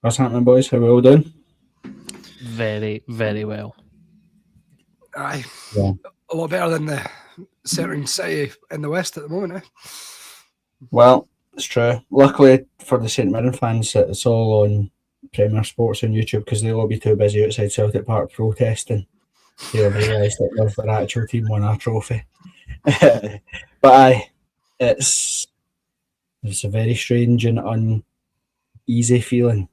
What's happening, boys? How are we all doing? Very, very well. Aye. Yeah. A lot better than the certain city in the West at the moment, eh? Well, it's true. Luckily for the St Mirren fans, it's all on Premier Sports on YouTube because they'll all be too busy outside Celtic Park protesting. They'll realise that their actual team won a trophy. But aye, it's a very strange and uneasy feeling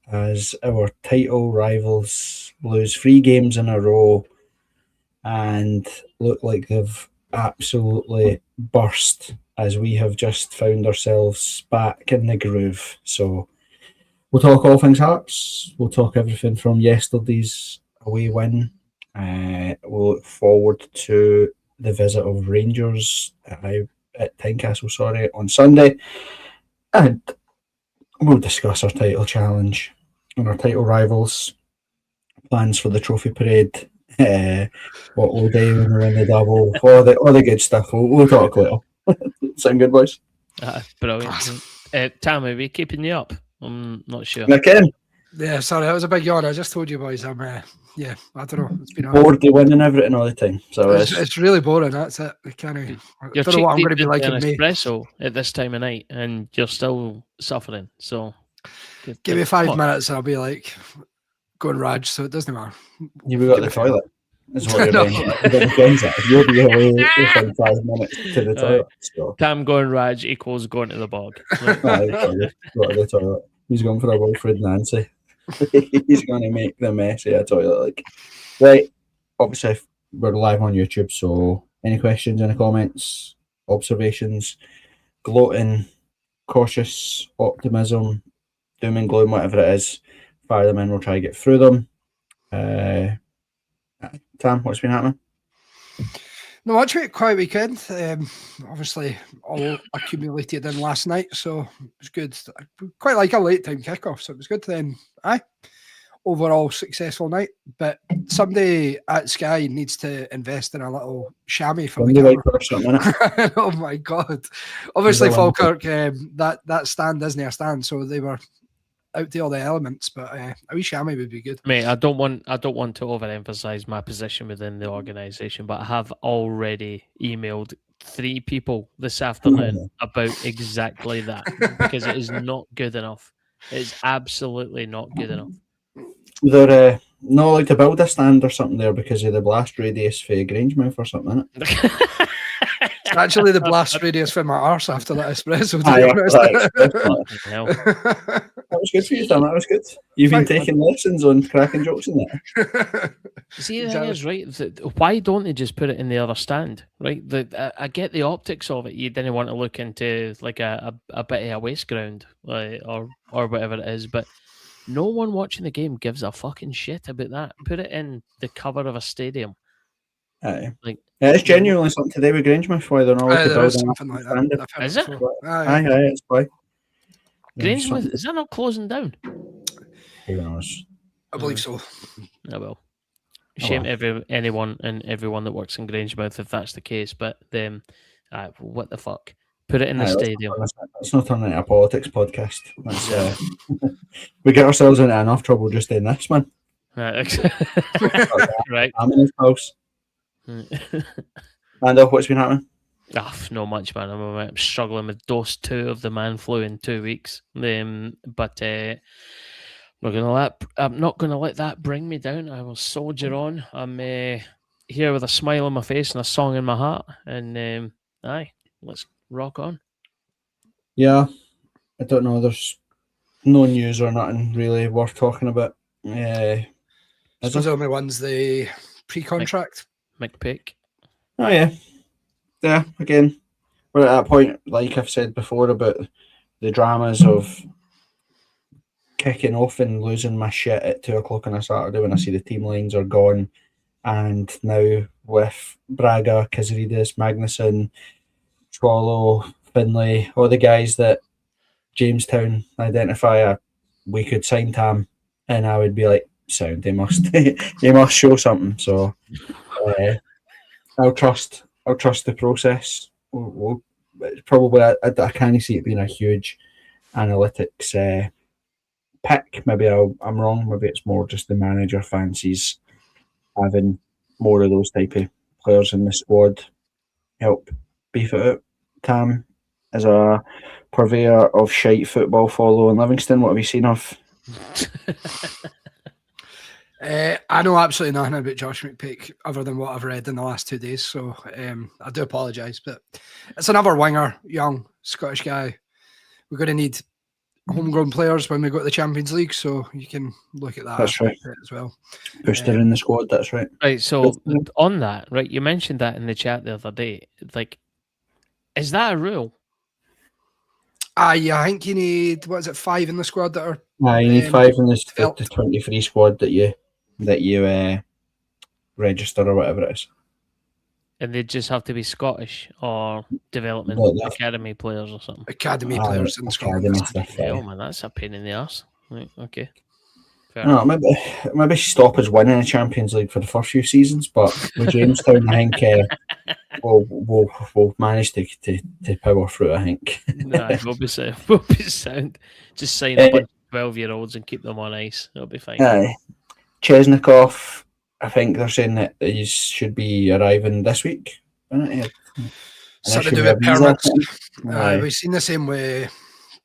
as our title rivals lose 3 games in a row and look like they've absolutely burst as we have just found ourselves back in the groove. So we'll talk all things Hearts. We'll talk everything from yesterday's away win. We'll look forward to the visit of Rangers at Tynecastle, on Sunday. And we'll discuss our title challenge and our title rivals, plans for the trophy parade, what we'll do when we win the double, all the good stuff. We'll talk later. Sound good, boys? Brilliant. Tam, are we keeping you up? I'm not sure. I can. Yeah, sorry, that was a big yawn. I just told you, boys. I'm, I don't know. It's been Bored of winning everything all the time. So it's really boring. That's it. I don't know what I'm going to be like in May. Espresso at this time of night, and you're still suffering. So give me 5 minutes, and I'll be like going Raj. So it doesn't matter. You've got the toilet. That's what you're doing. You'll be away within 5 minutes to the toilet. So. Tam going Raj equals going to the bog. Go to the toilet. He's going for a boyfriend, Nancy. He's going to make the messy a toilet. Right. Obviously, we're live on YouTube, so any questions, any comments, observations, gloating, cautious optimism, doom and gloom, whatever it is, fire them in. We'll try to get through them. Tam, what's been happening? No much, mate. Quiet weekend. Obviously, all accumulated in last night, so it was good. I quite like a late time kickoff, so it was good. Then, overall successful night. But somebody at Sky needs to invest in a little chamois for the camera. Oh my god! Obviously, Falkirk, that stand isn't a stand, so they were out to all the elements, but a wee chamois would be good. Mate, I don't want to overemphasize my position within the organisation, but I have already emailed 3 people this afternoon about exactly that because it is not good enough. It's absolutely not good enough. They're not like to build a stand or something there because of the blast radius for Grangemouth or something, isn't it? Actually, the blast radius for my arse after that espresso. That was good for you, Tom. That was good. You've been taking lessons on cracking jokes in there. See, the thing is, right? Why don't they just put it in the other stand? Right? I get the optics of it. You didn't want to look into like a bit of a waste ground, or whatever it is, but no one watching the game gives a fucking shit about that. Put it in the cover of a stadium. It's genuinely something to do with Grangemouth. Why they're not allowed to build something like that. Is it? Aye, it's why. Grangemouth, is that not closing down? Who knows? I believe so. I will. Shame anyone and everyone that works in Grangemouth if that's the case, but then what the fuck? Put it in the stadium. It's not turning into a politics podcast. We get ourselves into enough trouble just doing this, man. Right. I'm in his house. And what's been happening? Not much, man. I'm struggling with dose 2 of the man flu in 2 weeks. But I'm not gonna let that bring me down. I will soldier on. I'm here with a smile on my face and a song in my heart. And let's rock on. Yeah, I don't know. There's no news or nothing really worth talking about. I suppose the only one's the pre-contract. McPick. Oh yeah. Again, we're at that point, like I've said before, about the dramas of kicking off and losing my shit at 2:00 on a Saturday when I see the team lines are gone, and now with Braga, Kazarides, Magnuson, Swallow, Finlay, all the guys that Jamestown identify, we could sign Tam, and I would be like, sound, they must show something. So I'll trust the process. Probably I can't see it being a huge analytics pick. Maybe I'm wrong. Maybe it's more just the manager fancies having more of those type of players in the squad. Help beef it out. Tam, as a purveyor of shite football following Livingston, what have you seen of? I know absolutely nothing about Josh McPake other than what I've read in the last 2 days, so I do apologise. But it's another winger, young Scottish guy. We're going to need homegrown players when we go to the Champions League, so you can look at that That's right. as well. Booster in the squad, that's right. Right, so on that, right, you mentioned that in the chat the other day. Like, is that a rule? Yeah, I think you need, 5 in the squad that are... You need 5 in the 23 squad that you register or whatever it is. And they just have to be Scottish or development academy players or something. Academy players in Scotland. Oh man, that's a pain in the arse. Right, okay. No, maybe stop us winning the Champions League for the first few seasons, but with Jamestown, I think we'll manage to power through. I think. Nah, we'll be sound. Just sign a bunch of 12-year-olds and keep them on ice. It'll be fine. Chesnikov, I think they're saying that he should be arriving this week. Something to do with permits. We've seen the same way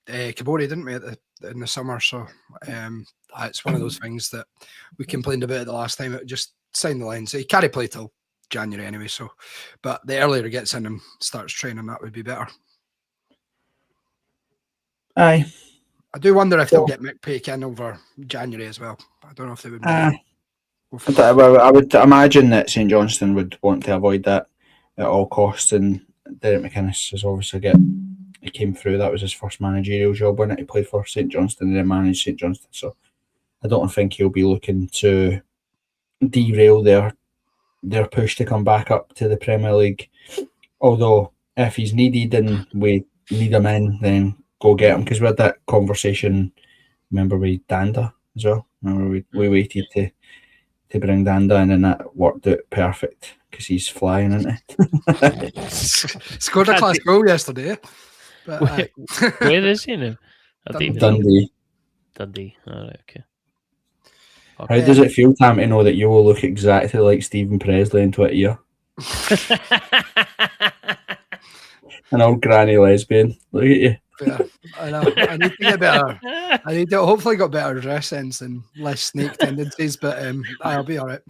Kabori, didn't we, in the summer? So it's one of those things that we complained about the last time. It just sign the line. So he can't play till January anyway. So, but the earlier he gets in and starts training, that would be better. Aye. I do wonder if they'll get McPake in over January as well. I don't know if they would. I would imagine that St Johnstone would want to avoid that at all costs, and Derek McInnes has obviously he came through. That was his first managerial job when he played for St Johnstone and then managed St Johnstone. So I don't think he'll be looking to derail their push to come back up to the Premier League. Although if he's needed and we need him in, then go get him, because we had that conversation. Remember with Danda as well. Remember we waited to bring Danda in, and that worked out perfect because he's flying, isn't he? Scored a class goal yesterday. But, where is he now? Dundee. All right, okay. How does it feel, Tam, to know that you will look exactly like Stephen Presley in 20 years? An old granny lesbian. Look at you. Yeah, I know. I need to get better. I need to hopefully got better dress sense and less snake tendencies, but I'll be all right.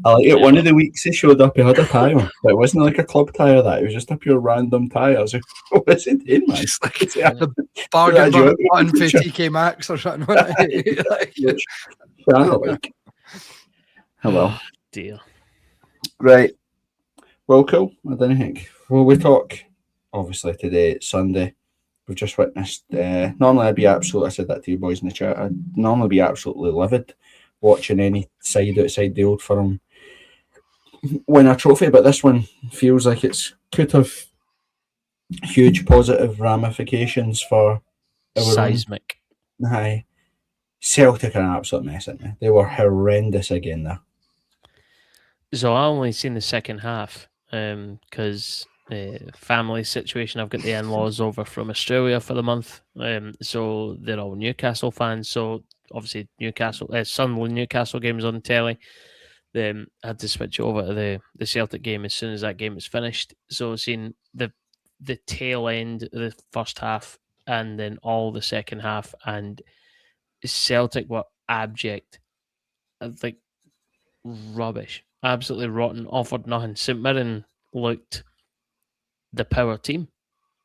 I like it. One of the weeks he showed up, he had a tie on, but it wasn't like a club tie or that. It was just a pure random tie. I was like, what's he doing, man? The bargain button for TK Maxx or something. Hello. Dear. Right. Well, cool. I don't think. Well, we talk. Obviously, today it's Sunday. We've just witnessed. Normally, I said that to you boys in the chat. I'd normally be absolutely livid watching any side outside the Old Firm win a trophy, but this one feels like it's could have huge positive ramifications for everyone. Seismic. Aye. Celtic are an absolute mess, aren't they? They were horrendous again there. So I only seen the second half because family situation. I've got the in-laws over from Australia for the month, so they're all Newcastle fans. So obviously Sunderland Newcastle game was on the telly. Then I had to switch over to the Celtic game as soon as that game was finished. So seeing the tail end of the first half and then all the second half, and Celtic were abject, like rubbish, absolutely rotten, offered nothing. St Mirren looked the power team,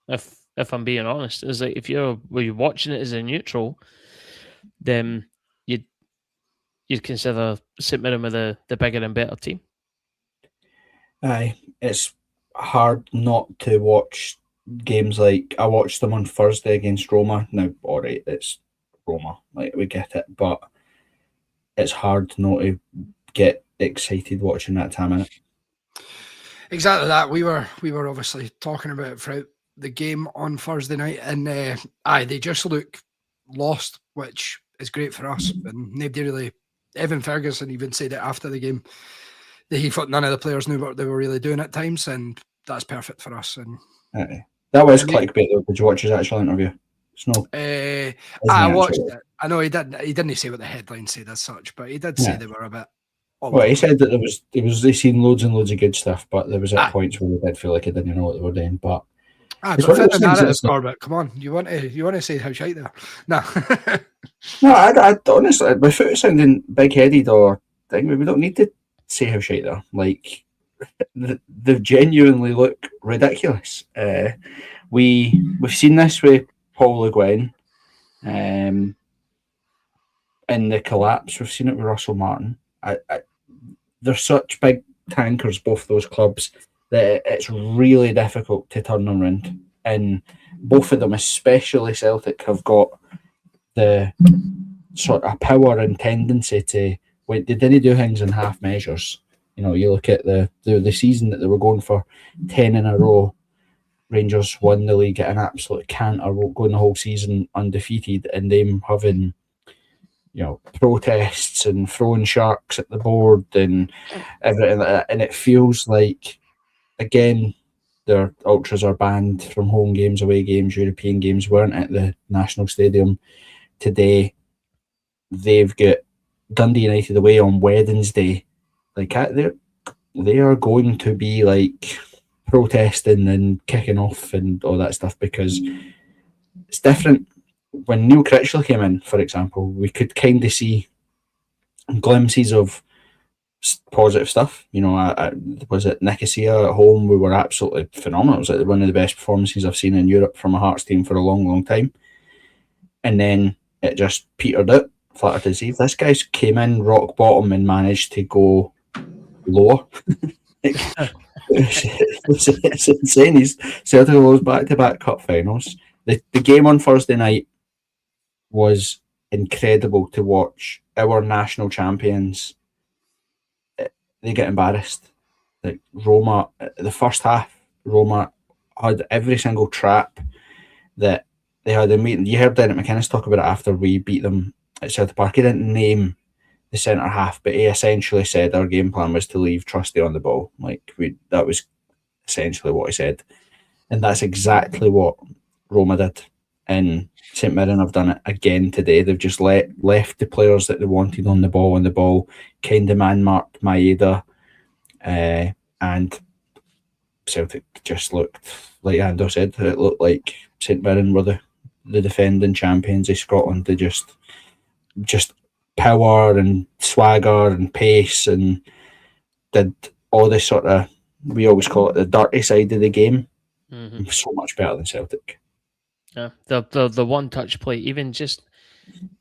if I'm being honest. It's like if you're watching it as a neutral, then you'd consider St Mirren with the bigger and better team. Aye, it's hard not to watch games like I watched them on Thursday against Roma. Now, all right, it's Roma, like we get it, but it's hard not to get excited watching that time in it. Exactly that. We were obviously talking about it throughout the game on Thursday night, and they just look lost, which is great for us. And nobody really, Evan Ferguson even said it after the game that he thought none of the players knew what they were really doing at times, and that's perfect for us. And that was clickbait though. Did you watch his actual interview? It's no. I watched it. I know he didn't say what the headline said as such, but he did say they were a bit. Well, he said that they seen loads and loads of good stuff, but there was at points where they did feel like they didn't know what they were doing. But but fit the narrative, Corbett. Come on, you want to say how shite there? No, no. I honestly, without sounding big-headed or thing, we don't need to say how shite they're. Like they genuinely look ridiculous. We've seen this with Paul Le Guen, in the collapse. We've seen it with Russell Martin. They're such big tankers, both those clubs, that it's really difficult to turn them around. And both of them, especially Celtic, have got the sort of power and tendency to. They didn't do things in half measures. You know, you look at the season that they were going for 10 in a row. Rangers won the league at an absolute canter, going the whole season undefeated, and them having, protests and throwing sharks at the board and everything like that. And it feels like, again, their ultras are banned from home games, away games, European games, weren't at the National Stadium today. They've got Dundee United away on Wednesday. Like, they are going to be like protesting and kicking off and all that stuff, because it's different. When Neil Critchley came in, for example, we could kind of see glimpses of positive stuff. Was it Nicosia at home? We were absolutely phenomenal. It was like one of the best performances I've seen in Europe from a Hearts team for a long, long time. And then it just petered out, flattered to see. This guy's came in rock bottom and managed to go lower. It's insane. He's Celtic lost back-to-back cup finals. The game on Thursday night was incredible to watch. Our national champions, they get embarrassed. Like Roma, the first half, Roma had every single trap that they had in meeting. You heard Derek McInnes talk about it after we beat them at Celtic Park. He didn't name the centre half, but he essentially said our game plan was to leave Trusty on the ball. That was essentially what he said, and that's exactly what Roma did. And St Mirren have done it again today. They've just left the players that they wanted on the ball, kind of man-marked Maeda, and Celtic just looked, like Ando said, it looked like St Mirren were the defending champions of Scotland. They just power and swagger and pace, and did all this sort of, we always call it the dirty side of the game, so much better than Celtic. Yeah, the one touch play, even just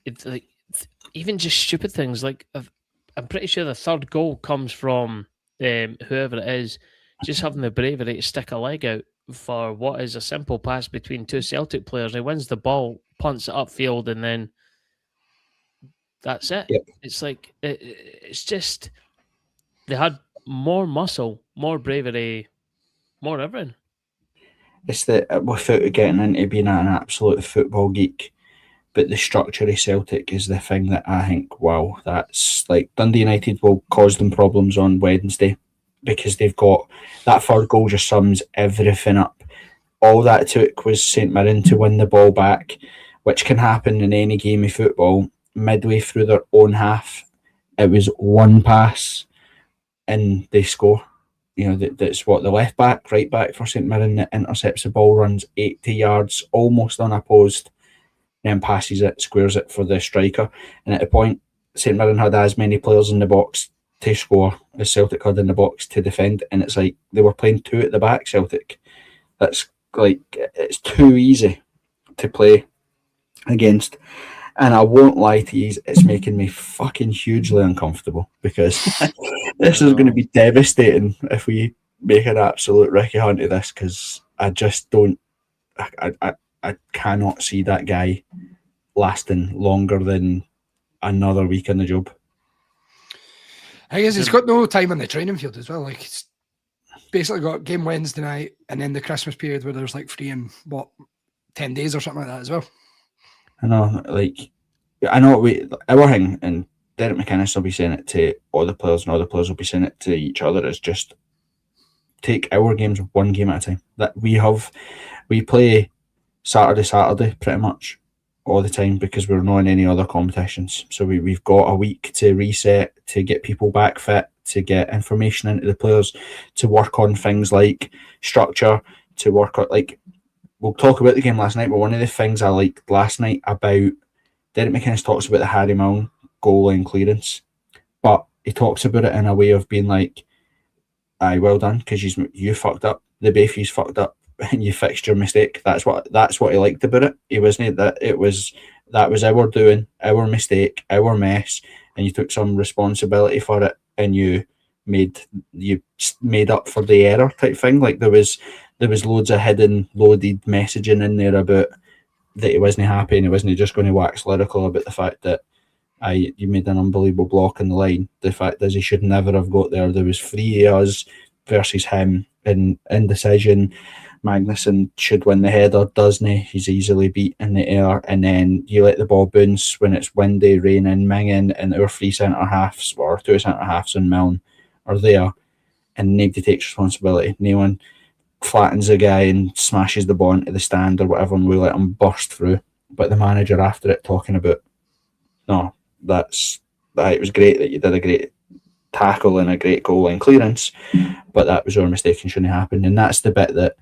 stupid things like, I'm pretty sure the third goal comes from whoever it is just having the bravery to stick a leg out for what is a simple pass between two Celtic players. He wins the ball, punts it upfield, and then that's it. Yep. It's like it's just they had more muscle, more bravery, more everything. It's that, without getting into being an absolute football geek, but the structure of Celtic is the thing that I think, wow, that's like Dundee United will cause them problems on Wednesday, because they've got that third goal just sums everything up. All that took was St Mirren to win the ball back, which can happen in any game of football. Midway through their own half, it was one pass and they score. That's what the left back, right back for St Mirren that intercepts the ball, runs 80 yards almost unopposed, then passes it, squares it for the striker. And at the point, St Mirren had as many players in the box to score as Celtic had in the box to defend, and it's like they were playing two at the back, Celtic. That's like, it's too easy to play against. And I won't lie to you, it's making me fucking hugely uncomfortable, because this is going to be devastating if we make an absolute Ricky Hunt of this, because I just don't, I cannot see that guy lasting longer than another week in the job. I guess he's got no time on the training field as well. Like, he's basically got game Wednesday night and then the Christmas period where there's like 10 days or something like that as well. I know our thing, and Derek McInnes will be saying it to all the players, and all the players will be saying it to each other, is just take our games one game at a time. That we play Saturday, pretty much all the time because we're not in any other competitions. So we've got a week to reset, to get people back fit, to get information into the players, to work on things like structure, to work on, like, we'll talk about the game last night, but one of the things I liked last night about Derek McInnes talks about the Harry Milne goal and clearance, but he talks about it in a way of being like, aye, well done, because you fucked up, the both of you's fucked up, and you fixed your mistake. That's what he liked about it. He wasn't that it was that was our doing, our mistake, our mess, and you took some responsibility for it, and you made up for the error type thing. Like there was loads of hidden loaded messaging in there about that he wasn't happy, and he wasn't just going to wax lyrical about the fact that you made an unbelievable block in the line. The fact is he should never have got there. There was 3 of us versus him in indecision. Magnuson should win the header, doesn't he? He's easily beat in the air, and then you let the ball bounce when it's windy, raining, minging, and our 3 centre halves or 2 centre halves and Milne are there, and nobody takes responsibility. No one flattens the guy and smashes the ball into the stand or whatever, and we let him burst through. But the manager after it talking about, no, it was great that you did a great tackle and a great goal and clearance, but that was our mistake and shouldn't happen. And that's the bit that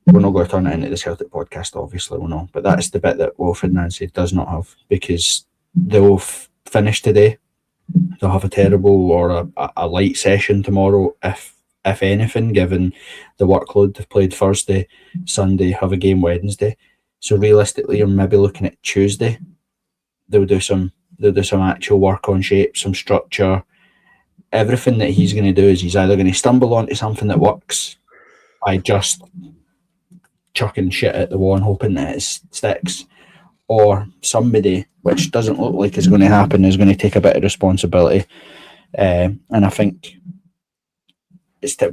we're not going to turn it into the Celtic podcast, obviously, we're not. But that's the bit that Wilfred Nancy does not have, because they'll finish today. They'll have a terrible or a light session tomorrow, if anything, given the workload. They've played Thursday, Sunday, have a game Wednesday. So realistically, you're maybe looking at Tuesday. They'll do some actual work on shape, some structure. Everything that he's going to do is he's either going to stumble onto something that works by just chucking shit at the wall and hoping that it sticks, or somebody, which doesn't look like is going to happen, is going to take a bit of responsibility. And I think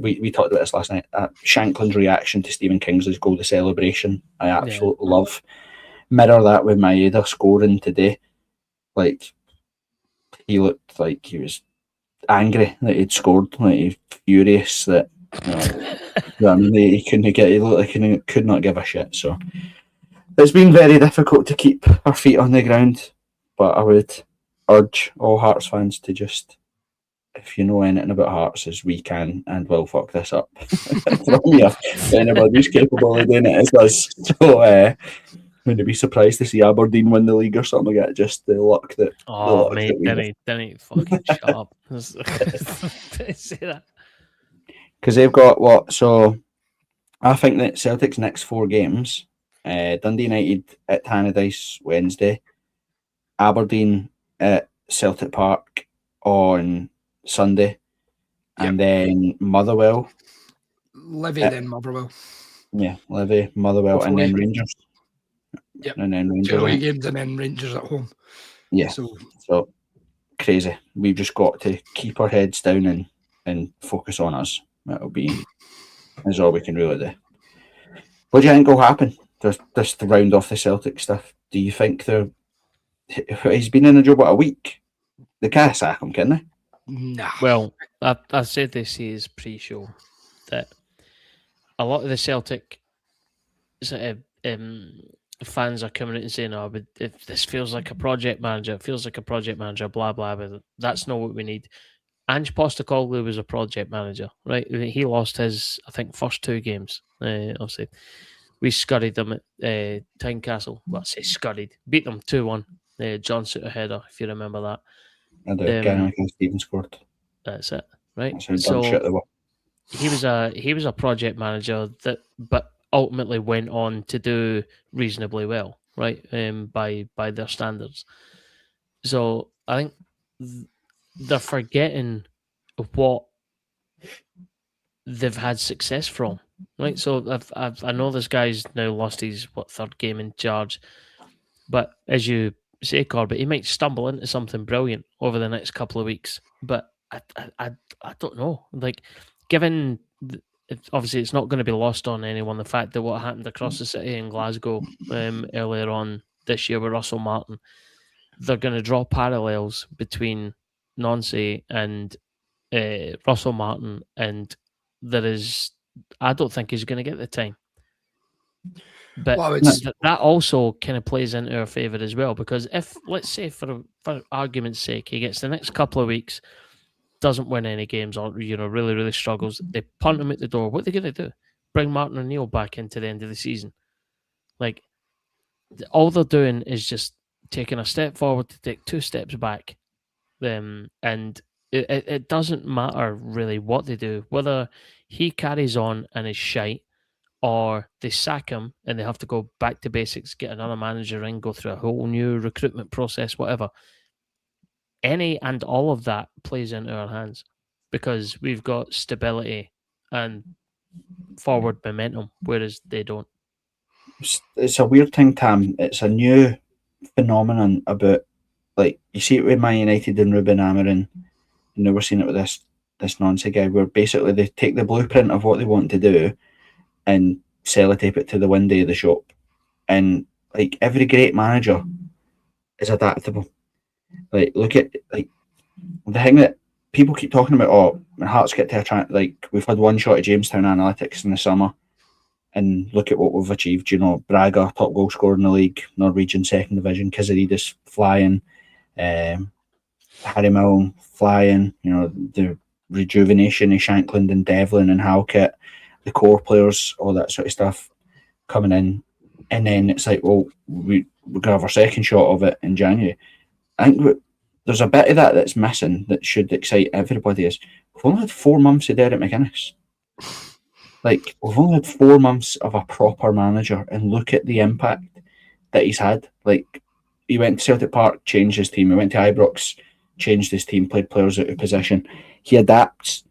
we talked about this last night. Shankland's reaction to Stephen Kingsley's goal, the celebration, I absolutely love. Mirror that with Maeda scoring today. Like, he looked like he was angry that he'd scored, like he was furious that I mean, he couldn't get. He looked like he could not give a shit. So it's been very difficult to keep our feet on the ground. But I would urge all Hearts fans to just, if you know anything about Hearts, as we can and will fuck this up from here. If anybody's capable of doing it, it's us. So wouldn't be surprised to see Aberdeen win the league or something like that. Just the luck that. Oh, mate, didn't fucking shut up. Say that. Because they've got what? So I think that Celtic's next 4 games: Dundee United at Tannadice Wednesday, Aberdeen at Celtic Park on Sunday, and then Motherwell. Livy, then Motherwell. Yeah, Livy, Motherwell, and then Rangers. Yep. And then Rangers. 2 away games and then Rangers at home. Yeah. So crazy. We've just got to keep our heads down and focus on us. That'll be is all we can really do. What do you think will happen? Just to round off the Celtic stuff. Do you think he's been in the job about a week? They can't sack him, can they? Nah. Well, I said this is pre-show that a lot of the Celtic fans are coming out and saying, "Oh, but if this feels like a project manager, it feels like a project manager." Blah blah. But that's not what we need. Ange Postecoglou was a project manager, right? He lost his, I think, first 2 games. Obviously, we scurried them at Tynecastle. Well, I say scurried, beat them 2-1. John Souttar header, if you remember that. I do. Gary Stephen scored. That's it, right? That's so he was a project manager but ultimately went on to do reasonably well, right? By their standards. So I think they're forgetting what they've had success from, right? So I know this guy's now lost his 3rd game in charge, but as you say, Corbett, he might stumble into something brilliant over the next couple of weeks. But I don't know. Like, given obviously it's not going to be lost on anyone the fact that what happened across the city in Glasgow earlier on this year with Russell Martin, they're going to draw parallels between Nancy and Russell Martin, and I don't think he's going to get the time. But Well, it's that also kind of plays into our favour as well, because if, let's say, for argument's sake, he gets the next couple of weeks, doesn't win any games, or really, really struggles, they punt him at the door. What are they going to do? Bring Martin O'Neill back into the end of the season? Like, all they're doing is just taking a step forward to take 2 steps back. And it doesn't matter really what they do, whether he carries on and is shite, or they sack him and they have to go back to basics, get another manager in, go through a whole new recruitment process, whatever. Any and all of that plays into our hands because we've got stability and forward momentum, whereas they don't. It's a weird thing, Tam. It's a new phenomenon about, like, you see it with Man United and Ruben Amorim, and now we're seeing it with this nonsense guy, where basically they take the blueprint of what they want to do and sellotape it to the window of the shop. And like every great manager is adaptable. Like, look at like the thing that people keep talking about. Oh, when Hearts get to like, we've had one shot at Jamestown Analytics in the summer, and look at what we've achieved. Braga, top goal scorer in the league, Norwegian second division, Kazarides flying, Harry Milne flying. The rejuvenation of Shankland and Devlin and Halkett, the core players, all that sort of stuff coming in, and then it's like, well, we're gonna have our second shot of it in January. I think there's a bit of that that's missing that should excite everybody. Is we've only had 4 months of Derek McInnes. Like, we've only had 4 months of a proper manager, and look at the impact that he's had. Like, he went to Celtic Park, changed his team. He went to Ibrox, changed his team, played players out of position. He adapts.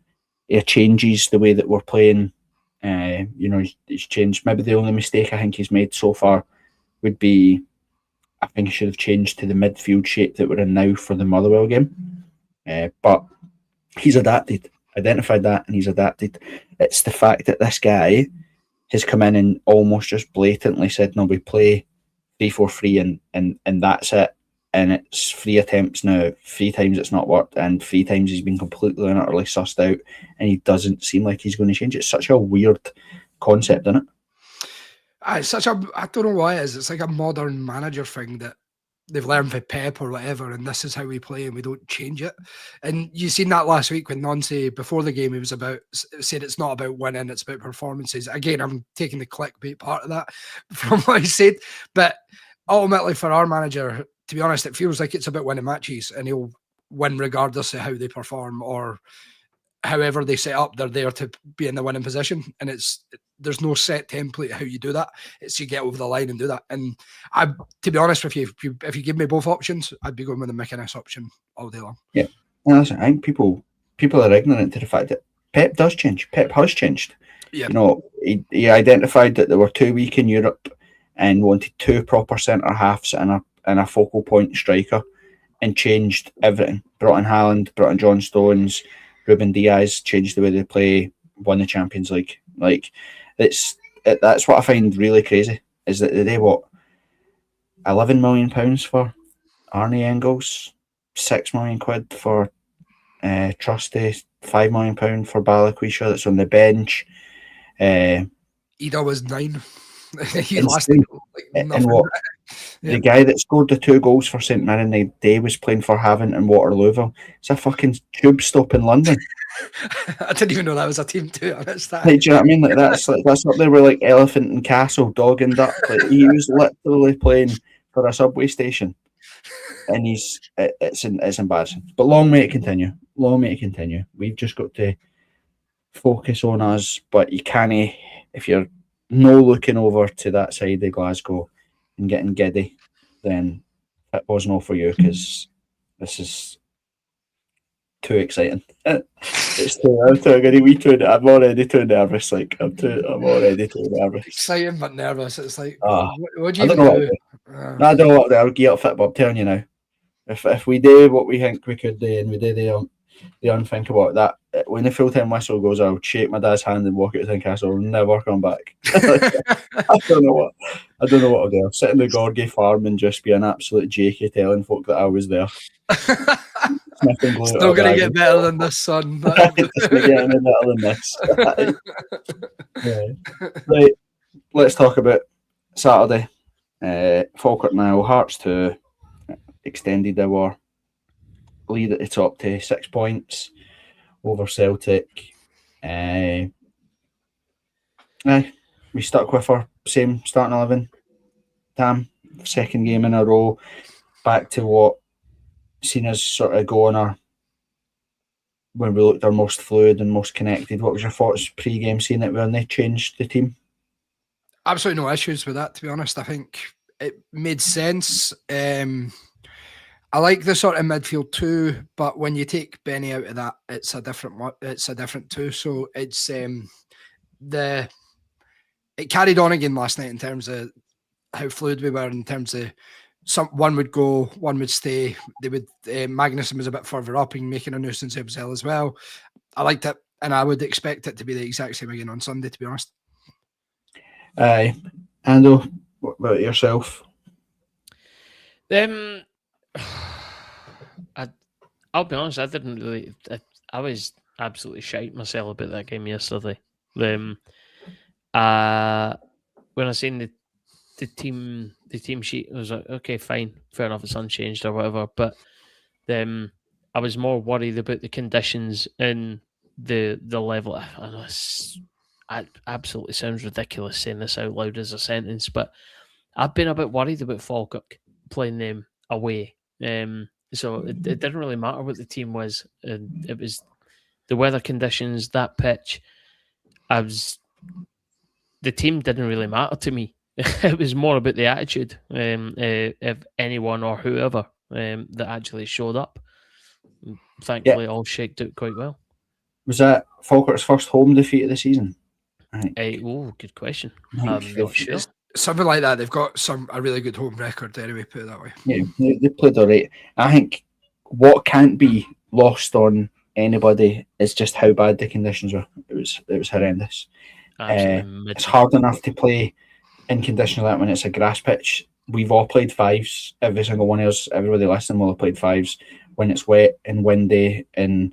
He changes the way that we're playing. He's changed. Maybe the only mistake I think he's made so far would be, I think he should have changed to the midfield shape that we're in now for the Motherwell game. But he's adapted, identified that, and he's adapted. It's the fact that this guy has come in and almost just blatantly said, no, we play 3-4-3 and that's it. And it's 3 attempts now, 3 times it's not worked, and 3 times he's been completely and utterly sussed out, and he doesn't seem like he's going to change. It's such a weird concept, isn't it? It's I don't know why it is. It's like a modern manager thing that they've learned from Pep or whatever, and this is how we play and we don't change it. And you seen that last week when Nonce, before the game, he was said it's not about winning, it's about performances. Again, I'm taking the clickbait part of that from what he said. But ultimately for our manager, to be honest, it feels like it's about winning matches, and he'll win regardless of how they perform or however they set up. They're there to be in the winning position, and there's no set template how you do that. It's you get over the line and do that. And to be honest with you, if you give me both options, I'd be going with the McInnes option all day long. Yeah, well, listen, I think people are ignorant to the fact that Pep does change. Pep has changed. Yeah. He identified that they were too weak in Europe and wanted 2 proper centre halves and a focal point striker, and changed everything. Brought in Haaland, brought in John Stones, Ruben Diaz, changed the way they play, won the Champions League. Like, that's what I find really crazy, is that they what, £11 million for Arne Engels, £6 million for Trusty, £5 million for Balikwisha that's on the bench. Ida was 9. He And lasted and nothing. what Yeah. the guy that scored the 2 goals for St Mirren the day was playing for Havant and Waterlooville. It's a fucking tube stop in London. I didn't even know that was a team, to be honest. Like, do you know what I mean? Like, that's up there with like Elephant and Castle, Dog and Duck. Like, he was literally playing for a subway station, and it's embarrassing. But long may it continue. Long may it continue. We've just got to focus on us. But you can't, if you're no looking over to that side of Glasgow and getting giddy, then it was not for you, because this is too exciting. It's too. I'm already too nervous. Like, I'm already too nervous. Exciting but nervous. It's like, Ah, what do I you don't know do? No, I don't know what they'll gear up fit, but I'm telling you now, if we do what we think we could do and we do the unthinkable, that when the full-time whistle goes, I'll shake my dad's hand and walk out of Tynecastle. I'll never come back. I don't know what I'll do. I'll sit in the Gorgie farm and just be an absolute jakey telling folk that I was there. It's not going to get better than this, son. It's not getting any better than this. Yeah. Right, let's talk about Saturday, Falkirk 0, Hearts 2, extended our lead at the top to 6 points over Celtic. We stuck with our same starting 11. Tam, second game in a row, back to what seen us sort of go on our, when we looked our most fluid and most connected. What was your thoughts pre-game, seeing it when they changed the team? Absolutely no issues with that, to be honest. I think it made sense. I like the sort of midfield too, but when you take Benny out of that, it's a different two. So it's it carried on again last night in terms of how fluid we were, in terms of one would go, one would stay. They would Magnuson was a bit further up and making a nuisance of himself as well. I liked it, and I would expect it to be the exact same again on Sunday, to be honest. Aye. Ando, what about yourself? I'll be honest, I didn't really. I was absolutely shite myself about that game yesterday. When I seen the team sheet, I was like, okay, fine, fair enough, it's unchanged or whatever. But I was more worried about the conditions and the level. I know it absolutely sounds ridiculous saying this out loud as a sentence, but I've been a bit worried about Falkirk playing them away. So it didn't really matter what the team was. It was the weather conditions, that pitch. The team didn't really matter to me. It was more about the attitude of anyone or whoever that actually showed up. Thankfully, all shaked out quite well. Was that Falkirk's first home defeat of the season? Good question. I'm not sure. Something like that. They've got a really good home record anyway, put it that way. Yeah, they played all right. I think what can't be lost on anybody is just how bad the conditions were. It was horrendous. It's hard enough to play in conditions like that when it's a grass pitch. We've all played fives. Every single one of us, everybody listening will have played fives when it's wet and windy and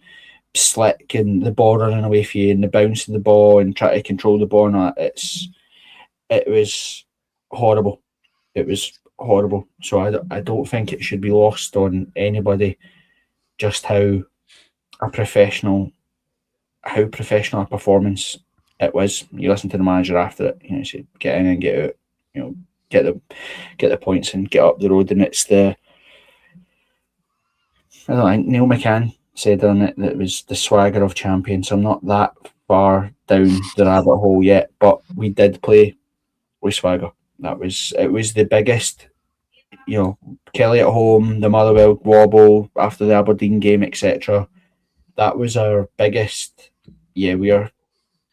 slick and the ball running away from you and the bounce of the ball and try to control the ball and all that. It was horrible. It was horrible. So I don't think it should be lost on anybody just how professional a performance it was. You listen to the manager after it, you say get in and get out, get the points and get up the road. And it's I don't think Neil McCann said on it that it was the swagger of champions. I'm not that far down the rabbit hole yet, but we did play with swagger. It was the biggest, Kelly at home, the Motherwell wobble after the Aberdeen game, etc. That was our biggest. Yeah, we're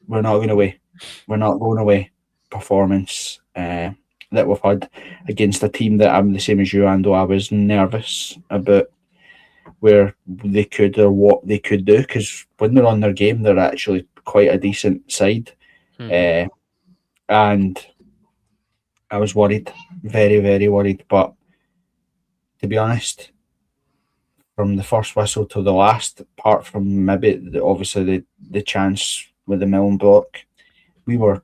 not going away. We're not going away performance that we've had against a team that I'm the same as you, Ando. I was nervous about where they could or what they could do, because when they're on their game, they're actually quite a decent side. And I was worried, very, very worried. But to be honest, from the first whistle to the last, apart from maybe obviously the chance with the Milne block, we were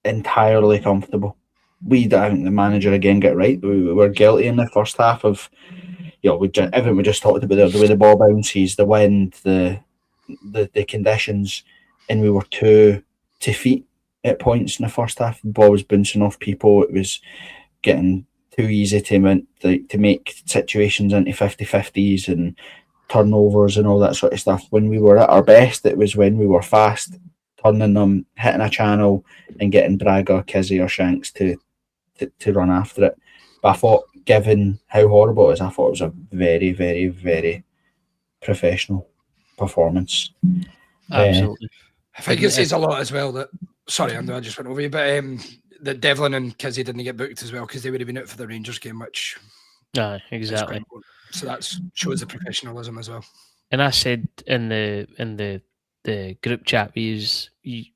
entirely comfortable. I think the manager again got right. We were guilty in the first half of, everything we just talked about, the way the ball bounces, the wind, the conditions, and we were too feet at points in the first half. The ball was bouncing off people. It was getting too easy to make situations into 50-50s and turnovers and all that sort of stuff. When we were at our best, it was when we were fast, turning them, hitting a channel and getting Braga, Kizzy or Shanks to run after it. But I thought, given how horrible it was, I thought it was a very, very, very professional performance. Absolutely. I think it says a lot as well that, sorry, Andrew, I just went over you, but that Devlin and Kizzy didn't get booked as well because they would have been out for the Rangers game, which... exactly. So that shows the professionalism as well. And I said in the group chat we used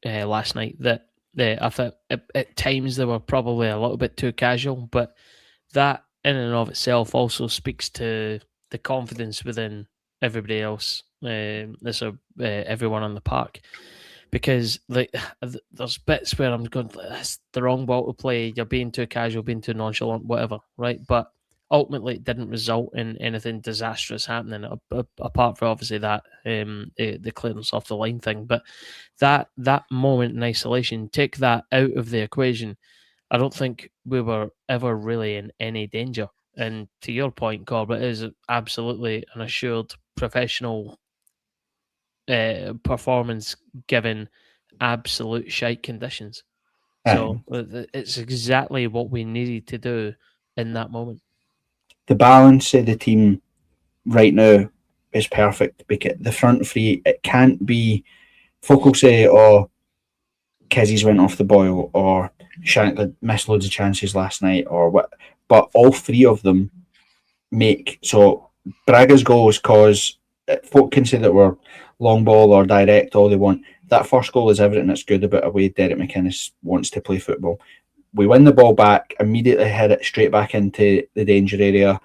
last night that I thought at times they were probably a little bit too casual, but that in and of itself also speaks to the confidence within everybody else, everyone on the park. because there's bits where I'm going, that's the wrong ball to play. You're being too casual, being too nonchalant, whatever, right? But ultimately, it didn't result in anything disastrous happening. Apart from obviously that the clearance off the line thing, but that moment in isolation, take that out of the equation. I don't think we were ever really in any danger. And to your point, Corbett, it is absolutely an assured professional performance given absolute shite conditions. So it's exactly what we needed to do in that moment. The balance of the team right now is perfect because the front three, it can't be folk will say, oh, Kizzy's went off the boil or Shankland missed loads of chances last night or what, but all three of them make so Braga's goals cause folk can say that we're long ball or direct all they want. That first goal is everything that's good about the way Derek McInnes wants to play football. We win the ball back, immediately head it straight back into the danger area.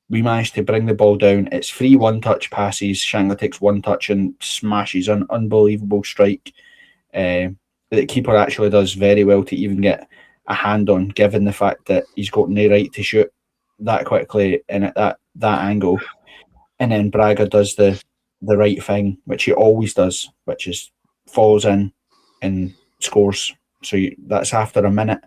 We managed to bring the ball down. It's 3 one-touch passes. Shankland takes one touch and smashes an unbelievable strike. The keeper actually does very well to even get a hand on, given the fact that he's got no right to shoot that quickly and at that angle. And then Braga does the right thing, which he always does, which is falls in and scores. So that's after a minute.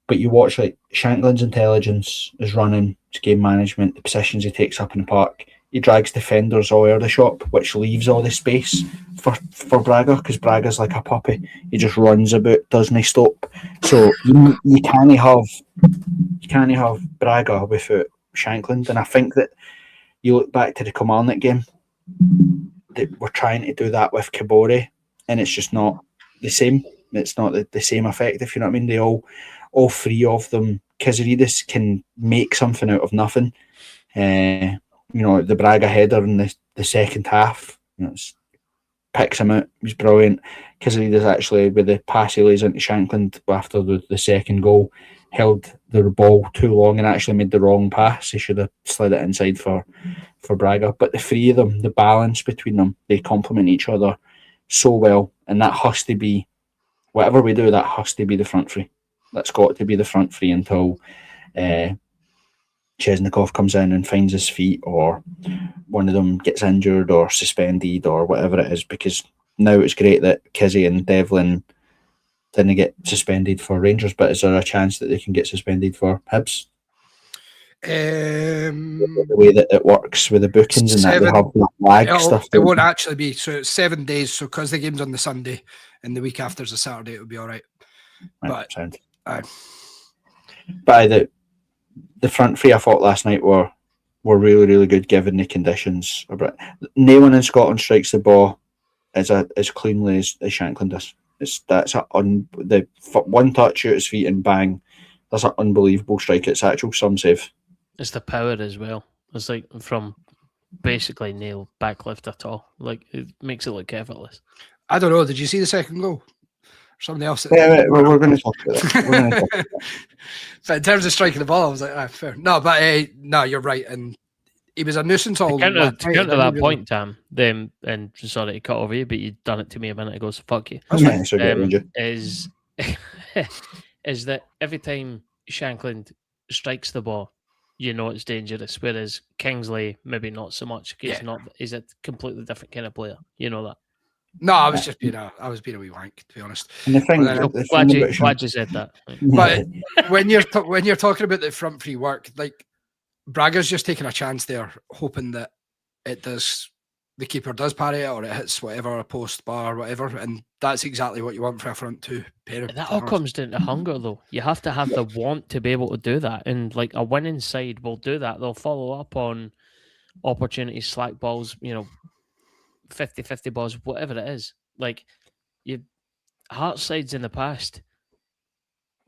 But you watch like Shankland's intelligence is running, his game management, the positions he takes up in the park. He drags defenders all over the shop, which leaves all the space for Braga because Braga's like a puppy. He just runs about, doesn't stop. So you can't have Braga without Shankland. And I think that you look back to the Kilmarnock game, that we're trying to do that with Kabore, and it's just not the same. It's not the same effect, if you know what I mean. They all three of them, Kiziridis can make something out of nothing. The Braga header in the second half, picks him out. He's brilliant. Kiziridis actually, with the pass he lays into Shankland after the second goal, held the ball too long and actually made the wrong pass. He should have slid it inside for Braga. But the three of them, the balance between them, they complement each other so well. And that has to be, whatever we do, that has to be the front three. That's got to be the front three until Chesnikov comes in and finds his feet, or one of them gets injured or suspended or whatever it is, because now it's great that Kizzy and Devlin didn't get suspended for Rangers, but is there a chance that they can get suspended for Hibs? The way that it works with the bookings and that they have that lag stuff. It won't actually be. So it's 7 days. So because the game's on the Sunday and the week after's a Saturday, it'll be all right. But the front three I thought last night were really, really good given the conditions. No one in Scotland strikes the ball as cleanly as Shankland does. The one touch out his feet and bang, that's an unbelievable strike. It's actual some save. It's the power as well. It's like from basically nail backlift at all. Like it makes it look effortless. I don't know. Did you see the second goal? Somebody else. Yeah, we're going to talk about that. But in terms of striking the ball, I was like, fair. No, but no, you're right. And he was a nuisance all to counter that point, Tam, and sorry to cut over you, but you'd done it to me a minute ago, so fuck you. Is that every time Shankland strikes the ball, you know it's dangerous, whereas Kingsley maybe not so much. He's a completely different kind of player. You know that. No, I was being a wee wank, to be honest. And the thing, glad you said that. But when you're talking about the front three work, like Braga's just taking a chance there, hoping that the keeper does parry it or it hits whatever, a post, bar, whatever, and that's exactly what you want for a front two pair. That all comes down to hunger, though. You have to have the want to be able to do that, and like a winning side will do that. They'll follow up on opportunities, slack balls, 50-50 balls, whatever it is. Like Hearts sides in the past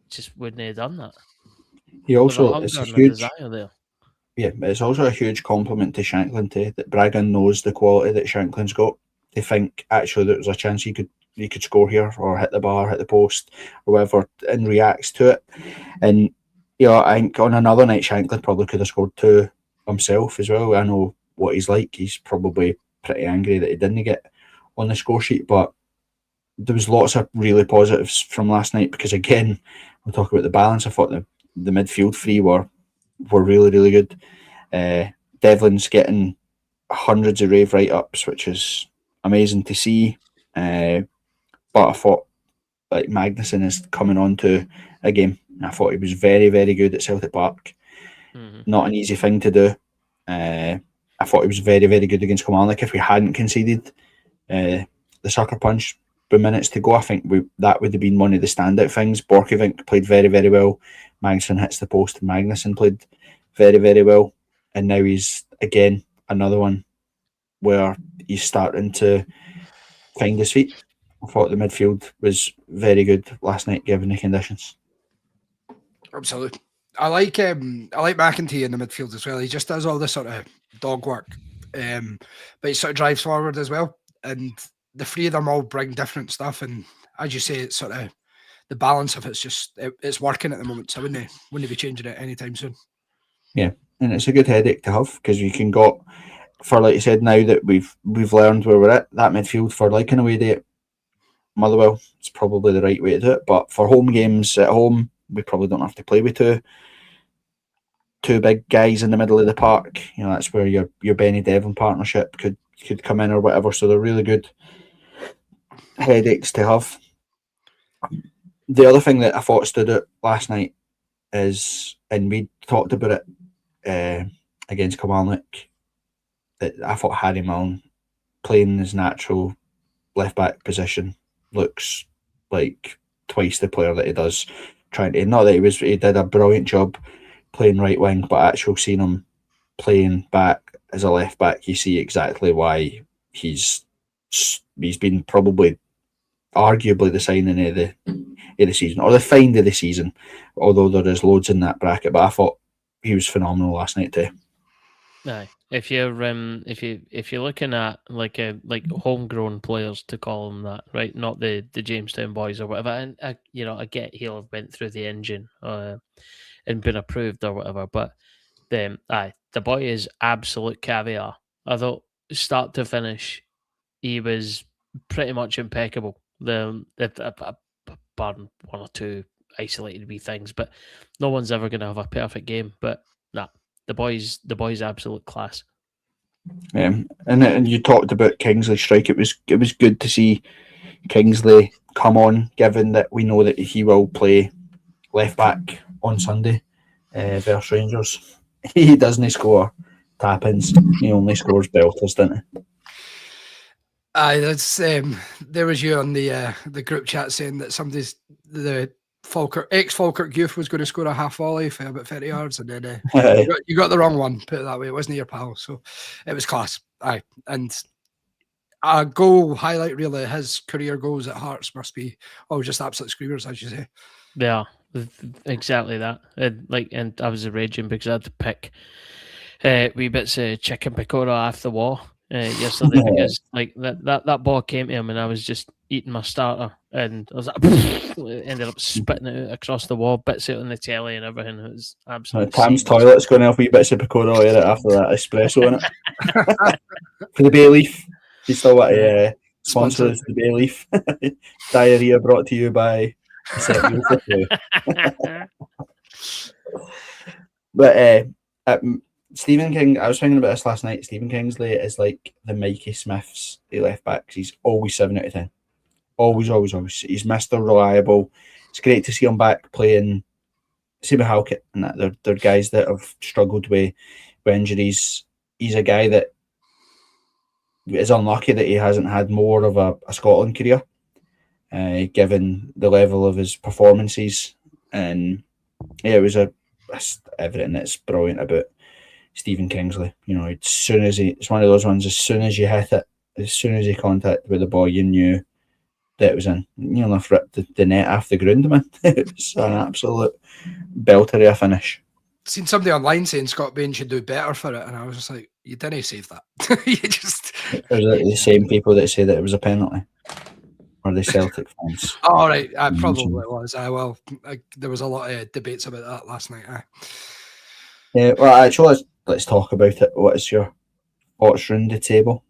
just wouldn't have done that. He also it's a huge desire there. Yeah, but it's also a huge compliment to Shankland that Braga knows the quality that Shankland's got. They think actually there was a chance he could score here or hit the bar, hit the post, or whatever, and reacts to it. And I think on another night Shankland probably could have scored 2 himself as well. I know what he's like. He's probably pretty angry that he didn't get on the score sheet, but there was lots of really positives from last night because, again, we'll talk about the balance. I thought the midfield three were really, really good. Devlin's getting hundreds of rave write-ups, which is amazing to see. But I thought like Magnussen is coming on to a game. I thought he was very, very good at Celtic Park. Not an easy thing to do. I thought he was very, very good against Kilmarnock. If we hadn't conceded the sucker punch with minutes to go, I think that would have been one of the standout things. Borchgrevink played very, very well. Magnussen hits the post, and Magnussen played very, very well. And now he's, again, another one where he's starting to find his feet. I thought the midfield was very good last night, given the conditions. Absolutely. I like McEntee in the midfield as well. He just does all this sort of dog work, but he sort of drives forward as well. And the three of them all bring different stuff. And as you say, it's sort of the balance of it's working at the moment. So I wouldn't be changing it anytime soon. Yeah, and it's a good headache to have because you can go for, like you said, now that we've learned where we're at, that midfield for like an away day at Motherwell, it's probably the right way to do it. But for home games at home, we probably don't have to play with two big guys in the middle of the park. You know, that's where your Benny Devlin partnership could come in or whatever. So they're really good headaches to have. The other thing that I thought stood out last night is, and we talked about it against Kilmarnock, that I thought Harry Milne playing his natural left back position looks like twice the player that he does. Trying to, not that he did a brilliant job playing right wing, but actually seeing him playing back as a left back, you see exactly why he's been probably arguably the signing of the season, or the find of the season, although there is loads in that bracket. But I thought he was phenomenal last night too. Aye. If you're looking at like homegrown players, to call them that, right? Not the Jamestown boys or whatever. And I get he'll have went through the engine and been approved or whatever. But the boy is absolute caviar. I thought start to finish, he was pretty much impeccable. Pardon one or two isolated wee things, but no one's ever going to have a perfect game. But nah. The boys absolute class. And you talked about Kingsley strike. It was good to see Kingsley come on, given that we know that he will play left back on Sunday versus Rangers. He doesn't score tap-ins. He only scores belters, doesn't he? Aye, that's there was you on the group chat saying that the ex-Falkirk youth was going to score a half volley for about 30 yards, and then you got the wrong one, put it that way. It wasn't your pal, so it was class. Aye, and a goal highlight really, his career goals at Hearts must be just absolute screamers, as you say. Yeah, exactly that. And I was raging because I had to pick wee bits of chicken pakora off the wall yesterday because like that ball came to him and I was just eating my starter and I was like ended up spitting it out across the wall, bits out on the telly and everything. It was absolutely Tam's toilet's going to have wee bits of pakora in it after that espresso in it. For the Bay Leaf, you still want to sponsor us, the Bay Leaf. Diarrhea brought to you by But Stephen King, I was thinking about this last night. Stephen Kingsley is like the Mikey Smiths, the left backs. He's always 7 out of 10. Always. He's Mr. Reliable. It's great to see him back playing. Same with Halkett and that. They're guys that have struggled with injuries. He's a guy that is unlucky that he hasn't had more of a Scotland career, given the level of his performances. And yeah, it was everything that's brilliant about Stephen Kingsley. You know, it's one of those ones, as soon as you hit it, as soon as he contacted with the ball, you knew that it was in. You know, ripped the net off the ground, man. It was an absolute belter of a finish. Seen somebody online saying Scott Bain should do better for it, and I was just like, you didn't save that. You just... There's the same people that say that it was a penalty. Or the Celtic fans. Oh, right. Probably was. There was a lot of debates about that last night. Yeah, well, actually, let's talk about it. What is your thoughts round the table?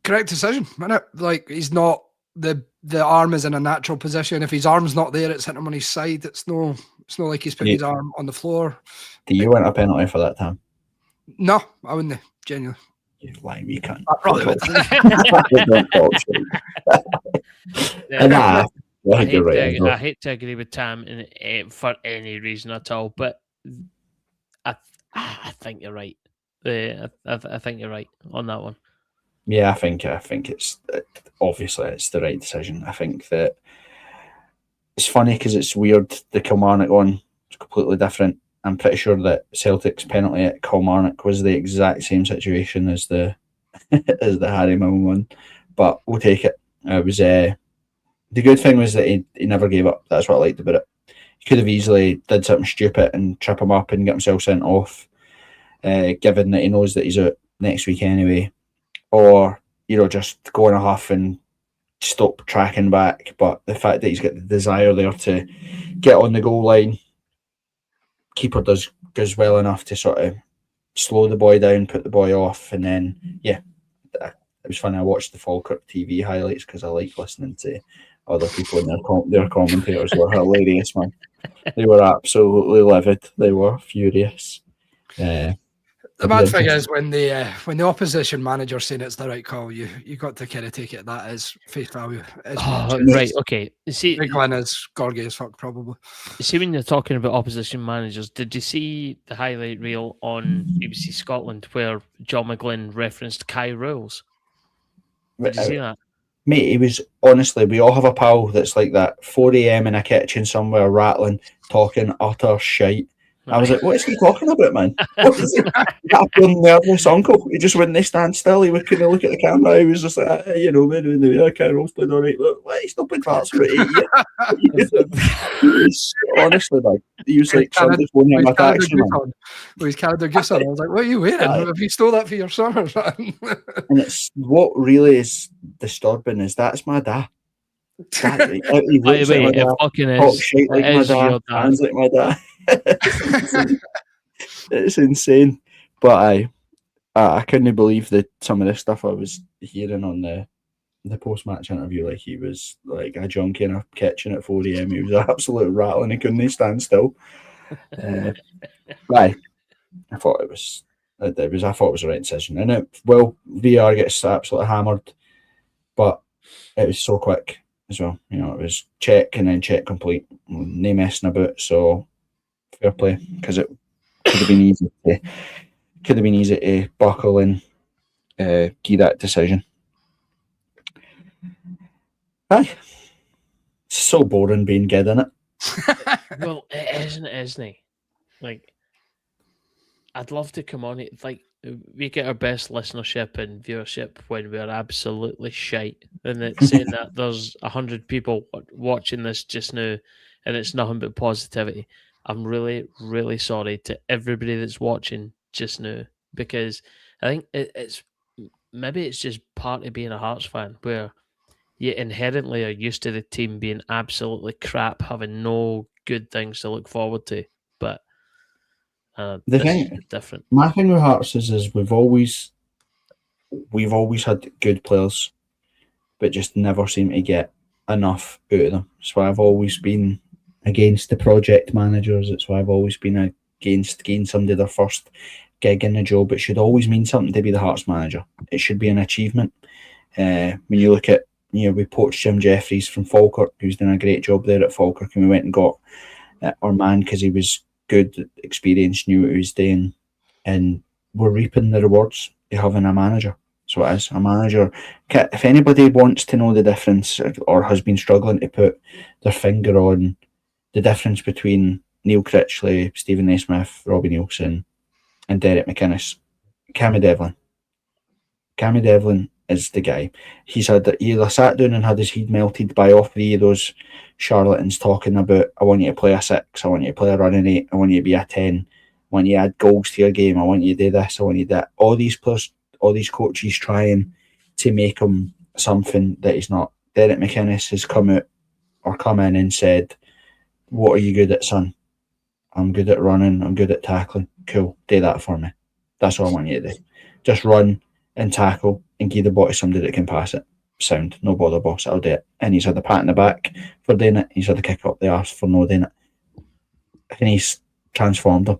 Correct decision, isn't it? Like, he's not the arm is in a natural position. If his arm's not there, it's hitting him on his side. It's no like he's putting his arm on the floor. Do you want a penalty for that, Tam? No, I wouldn't. Genuinely. You lying, you can't. I probably would. Don't talk shit. And I think you're right. I hate to agree with Tam for any reason at all, but I think you're right. I think you're right on that one. Yeah, I think it's obviously it's the right decision. I think that it's funny because it's weird. The Kilmarnock one is completely different. I'm pretty sure that Celtic's penalty at Kilmarnock was the exact same situation as the as the Harry Milne one, but we'll take it. It was the good thing was that he never gave up. That's what I liked about it. He could have easily did something stupid and trip him up and get himself sent off, given that he knows that he's out next week anyway. Or, just go on a huff and stop tracking back. But the fact that he's got the desire there to get on the goal line, keeper does well enough to sort of slow the boy down, put the boy off, and then, it was funny. I watched the Falkirk TV highlights because I like listening to other people and their commentators were hilarious, man. They were absolutely livid. They were furious. The bad thing is when the opposition manager saying it's the right call, you got to kind of take it that as face value. Right, okay. See, Big one is gorgy as fuck, probably. See, when you're talking about opposition managers, did you see the highlight reel on BBC Scotland where John McGlynn referenced Kai Rules? Did you see that? Mate, he was, honestly, we all have a pal that's like that, 4 a.m. in a kitchen somewhere, rattling, talking utter shite. I was like, what is he talking about, man? What is it? That nervous uncle. He just wouldn't stand still. He couldn't look at the camera. He was just like, man, the Carroll's played all right. Look, he's not played parts for 8 years. He was, honestly, like, he was like, somebody phoned him a taxi, man. With his Canada Goose on. I was like, what are you wearing? Have you stole that for your son or something? And it's what really is disturbing is that's my dad. By the way, it fucking is. Shit like my dad, hands like my dad. It's insane. But I couldn't believe that some of the stuff I was hearing on the post-match interview. Like, he was like a junkie in a kitchen at 4 a.m. He was absolutely rattling. He couldn't stand still. I thought it was the right decision. And VR gets absolutely hammered, but it was so quick as well. It was check and then check complete. No messing about. So fair play, because it could have been easy to buckle and give that decision. Aye, it's so boring being good, isn't it? Well, it isn't it? Like, I'd love to come on it. Like, we get our best listenership and viewership when we're absolutely shite, and it's saying that there's 100 people watching this just now, and it's nothing but positivity. I'm really, really sorry to everybody that's watching just now, because I think it's just part of being a Hearts fan, where you inherently are used to the team being absolutely crap, having no good things to look forward to. But the thing is different. My thing with Hearts is we've always had good players, but just never seem to get enough out of them. That's why I've always been against the project managers. It's why I've always been against getting somebody their first gig in the job. It should always mean something to be the Hearts manager. It should be an achievement. When you look at, we poached Jim Jeffries from Falkirk, who's done a great job there at Falkirk, and we went and got our man because he was good, experienced, knew what he was doing, and we're reaping the rewards of having a manager. So it is a manager. If anybody wants to know the difference or has been struggling to put their finger on the difference between Neil Critchley, Stephen Naismith, Robbie Neilson, and Derek McInnes, Cammy Devlin. Cammy Devlin is the guy. He either sat down and had his head melted by all three of those charlatans talking about, I want you to play a 6, I want you to play a running 8, I want you to be a 10, I want you to add goals to your game, I want you to do this, I want you to do that. All these players, all these coaches trying to make him something that he's not. Derek McInnes has come in and said, what are you good at, son? I'm good at running, I'm good at tackling. Cool, do that for me. That's all I want you to do. Just run and tackle and give the ball to somebody that can pass it. sound, no bother, boss, I'll do it. And he's had the pat in the back for doing it. He's had the kick up the arse for not doing it. And he's transformed him.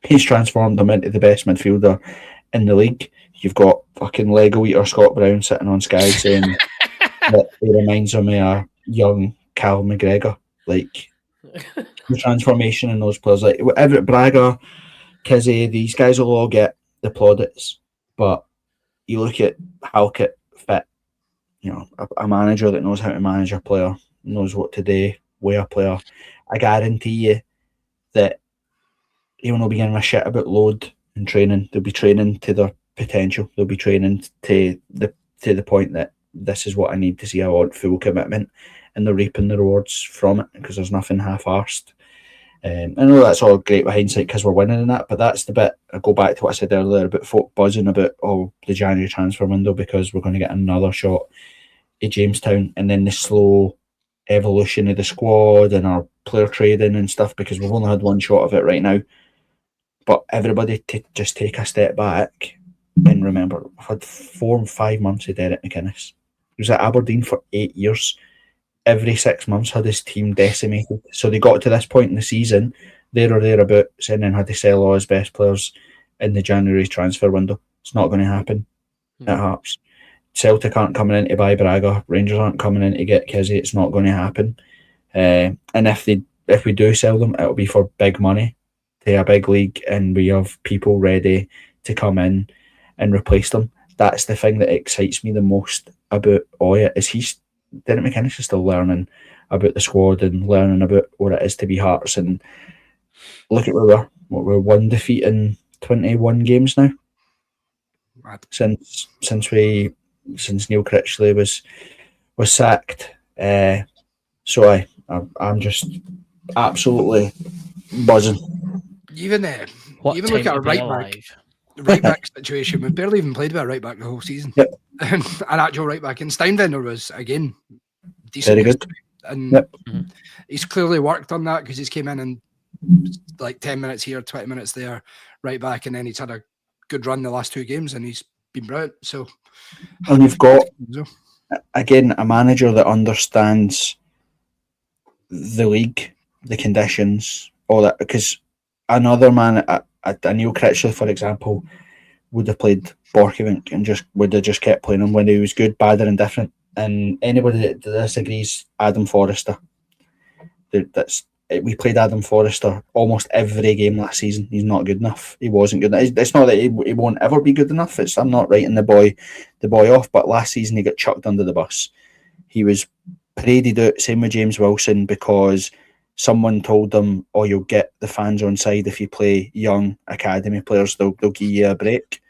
He's transformed him into the best midfielder in the league. You've got fucking Lego eater Scott Brown sitting on Sky saying that he reminds him of a young Cal McGregor. Like, the transformation in those players, like Everett Braga, Kizzy, these guys will all get the plaudits. But you look at Halkett, fit, a manager that knows how to manage a player, knows what to do with a player. I guarantee you that he'll not be getting a shit about load and training. They'll be training to their potential. They'll be training to the point that this is what I need to see. I want full commitment, and they're reaping the rewards from it because there's nothing half-arsed. I know that's all great with hindsight because we're winning in that, but that's the bit. I go back to what I said earlier about folk buzzing about the January transfer window because we're going to get another shot at Jamestown, and then the slow evolution of the squad and our player trading and stuff because we've only had one shot of it right now. But everybody just take a step back and remember, we've had 4 or 5 months of Derek McInnes. He was at Aberdeen for 8 years. Every 6 months had his team decimated. So they got to this point in the season, there or thereabouts, and then had to sell all his best players in the January transfer window. It's not going to happen at Hearts. Celtic aren't coming in to buy Braga. Rangers aren't coming in to get Kizzy. It's not going to happen. And if we do sell them, it'll be for big money to a big league, and we have people ready to come in and replace them. That's the thing that excites me the most about Oya, is Derek McInnes is still learning about the squad and learning about what it is to be Hearts. And look at where we're 1 defeat in 21 games now. Since Neil Critchley was sacked. So I'm just absolutely buzzing. Even look at a right back situation. We've barely even played with a right back the whole season. Yep. An actual right back. And Steinbender was again decent. Very good. And he's clearly worked on that because he's came in and like 10 minutes here, 20 minutes there, right back, and then he's had a good run the last 2 games and he's been brilliant. So, and you've got again a manager that understands the league, the conditions, all that. Because another man, a Neil Critchley, for example, would have played Borchgrevink and would have just kept playing him when he was good, bad, or indifferent. And anybody that disagrees, Adam Forrester. We played Adam Forrester almost every game last season. He's not good enough. He wasn't good enough. It's not that he won't ever be good enough. I'm not writing the boy off. But last season he got chucked under the bus. He was paraded out. Same with James Wilson, because someone told them, "Oh, you'll get the fans on side if you play young academy players. They'll give you a break."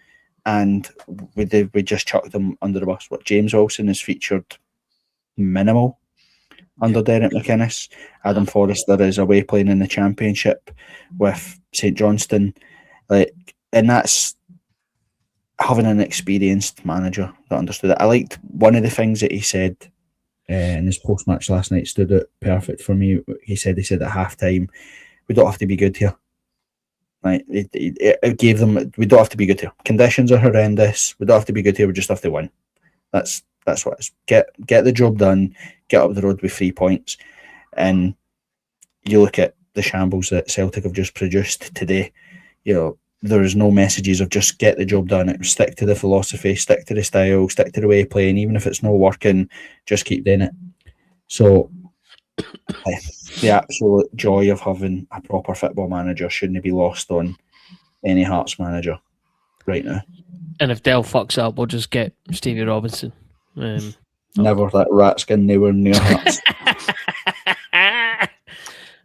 And we just chucked them under the bus. What James Wilson is featured minimal under Derek McInnes. Adam Forrester is away playing in the Championship with St Johnstone. And that's having an experienced manager that understood it. I liked one of the things that he said in his post-match last night, stood out perfect for me. He said at half-time, we don't have to be good here. Like it gave them, we don't have to be good here. Conditions are horrendous. We don't have to be good here. We just have to win. That's what it is. Get the job done. Get up the road with 3 points. And you look at the shambles that Celtic have just produced today. There is no messages of just get the job done. Stick to the philosophy, stick to the style, stick to the way of playing. Even if it's not working, just keep doing it. So the absolute joy of having a proper football manager shouldn't be lost on any Hearts manager right now. And if Dell fucks up, we'll just get Stevie Robinson. Never that rat skin nowhere near Hearts.